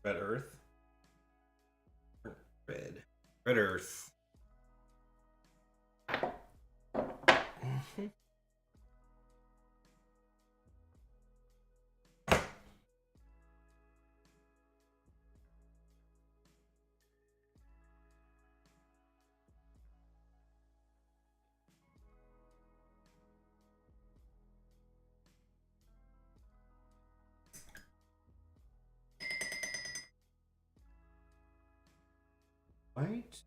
Red earth. Red. Red earth. White.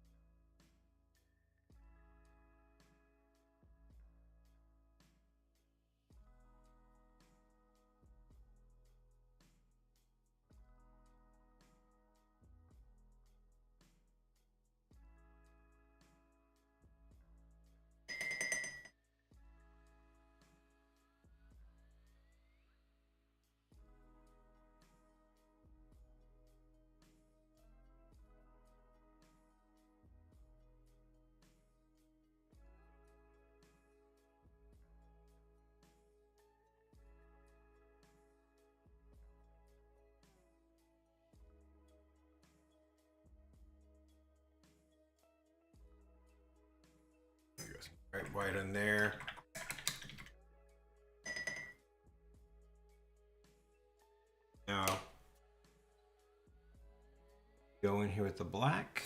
Bright white in there. Now, go in here with the black.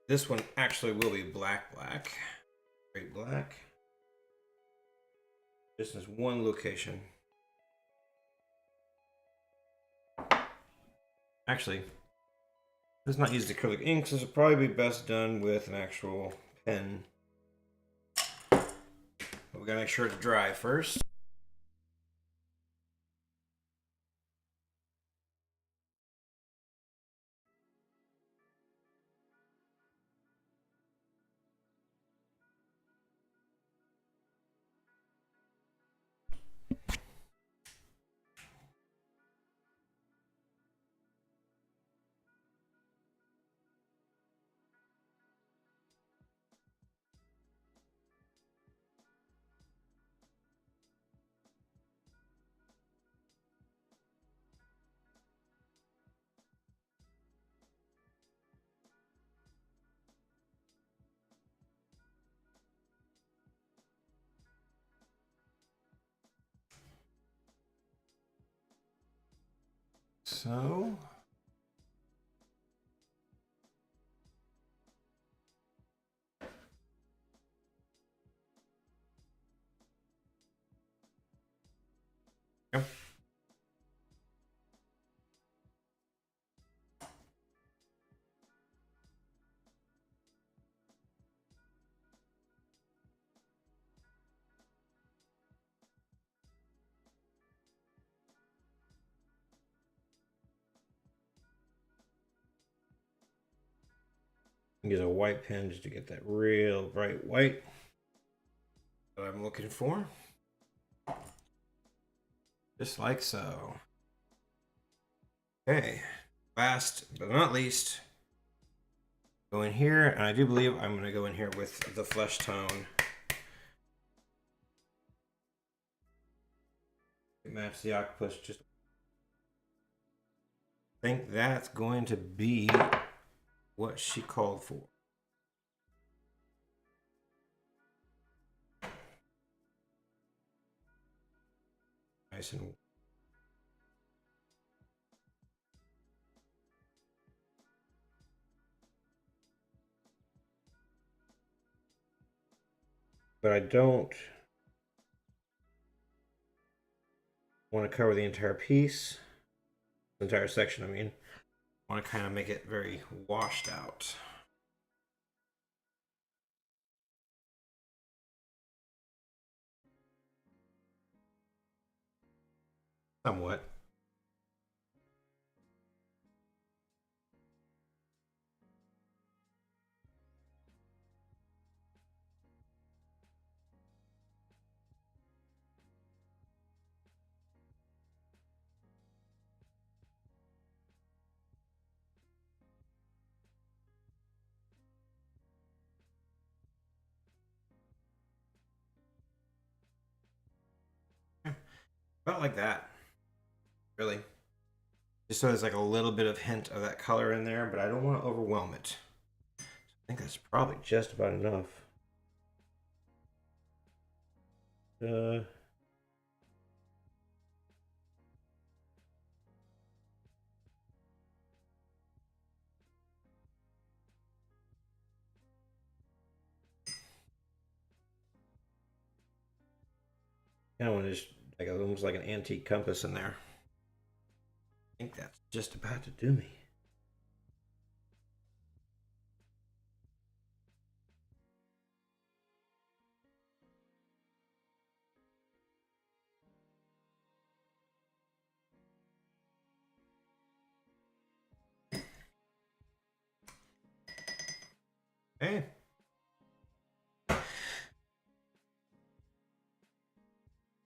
This one actually will be black, straight black. This is one location. Actually, let's not use acrylic inks. This would probably be best done with an actual pen. But we gotta make sure it's dry first. so. Yep. Use a white pen just to get that real bright white that I'm looking for. Just like so. Okay, last but not least, go in here, and I do believe I'm going to go in here with the flesh tone. Match the octopus. Just think that's going to be what she called for. Nice and but I don't want to cover the entire piece, the entire section. I mean, I want to kind of make it very washed out. Somewhat. About like that. Really. Just so there's like a little bit of hint of that color in there, but I don't want to overwhelm it. I think that's probably just about enough. Kind of want to just like almost like an antique compass in there. I think that's just about to do me. Okay.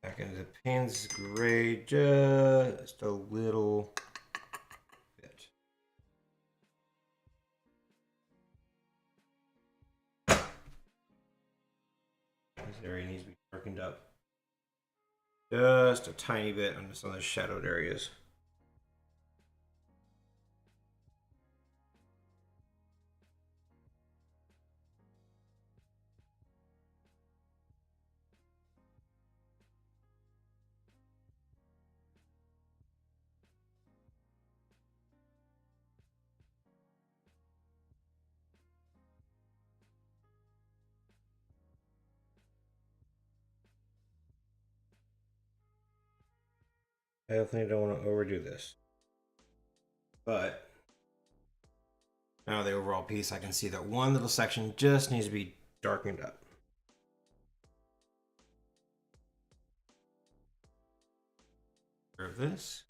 Back into the Payne's gray just a little bit. This area needs to be darkened up just a tiny bit on some of the shadowed areas. I definitely don't want to overdo this. But now the overall piece, I can see that one little section just needs to be darkened up. Of this.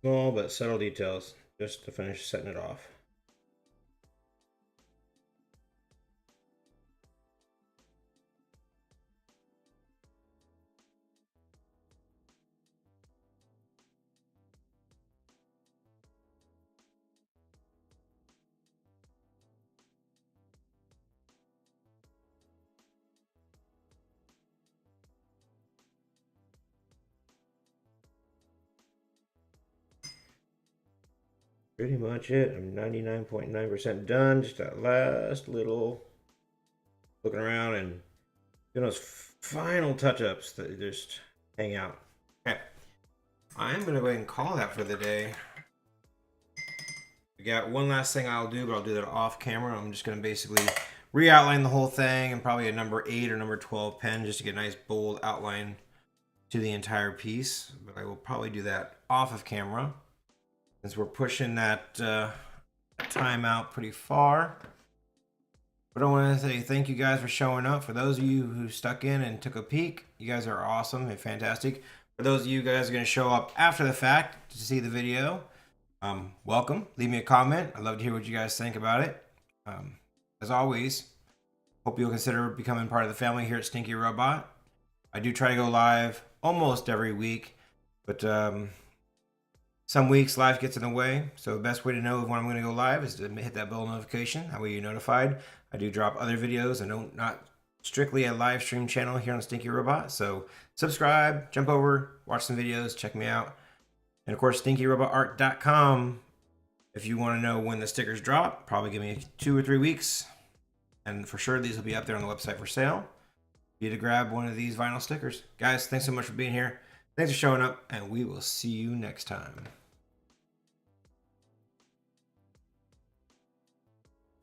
Small but subtle details just to finish setting it off. Pretty much it. I'm 99.9% done. Just that last little looking around and doing those final touch-ups that just hang out. Okay. I'm going to go ahead and call that for the day. We got one last thing I'll do, but I'll do that off camera. I'm just going to basically re-outline the whole thing and probably a number 8 or number 12 pen just to get a nice bold outline to the entire piece. But I will probably do that off of camera since we're pushing that time out pretty far. But I want to say thank you guys for showing up. For those of you who stuck in and took a peek, you guys are awesome and fantastic. For those of you guys who are going to show up after the fact to see the video, welcome. Leave me a comment. I'd love to hear what you guys think about it. As always, hope you'll consider becoming part of the family here at Stinky Robot. I do try to go live almost every week, but some weeks life gets in the way. So the best way to know when I'm going to go live is to hit that bell notification. That way you're notified. I do drop other videos and not strictly a live stream channel here on Stinky Robot. So subscribe, jump over, watch some videos, check me out. And of course, StinkyRobotArt.com. If you want to know when the stickers drop, probably give me 2 or 3 weeks. And for sure, these will be up there on the website for sale. You to grab one of these vinyl stickers. Guys, thanks so much for being here. Thanks for showing up, and we will see you next time.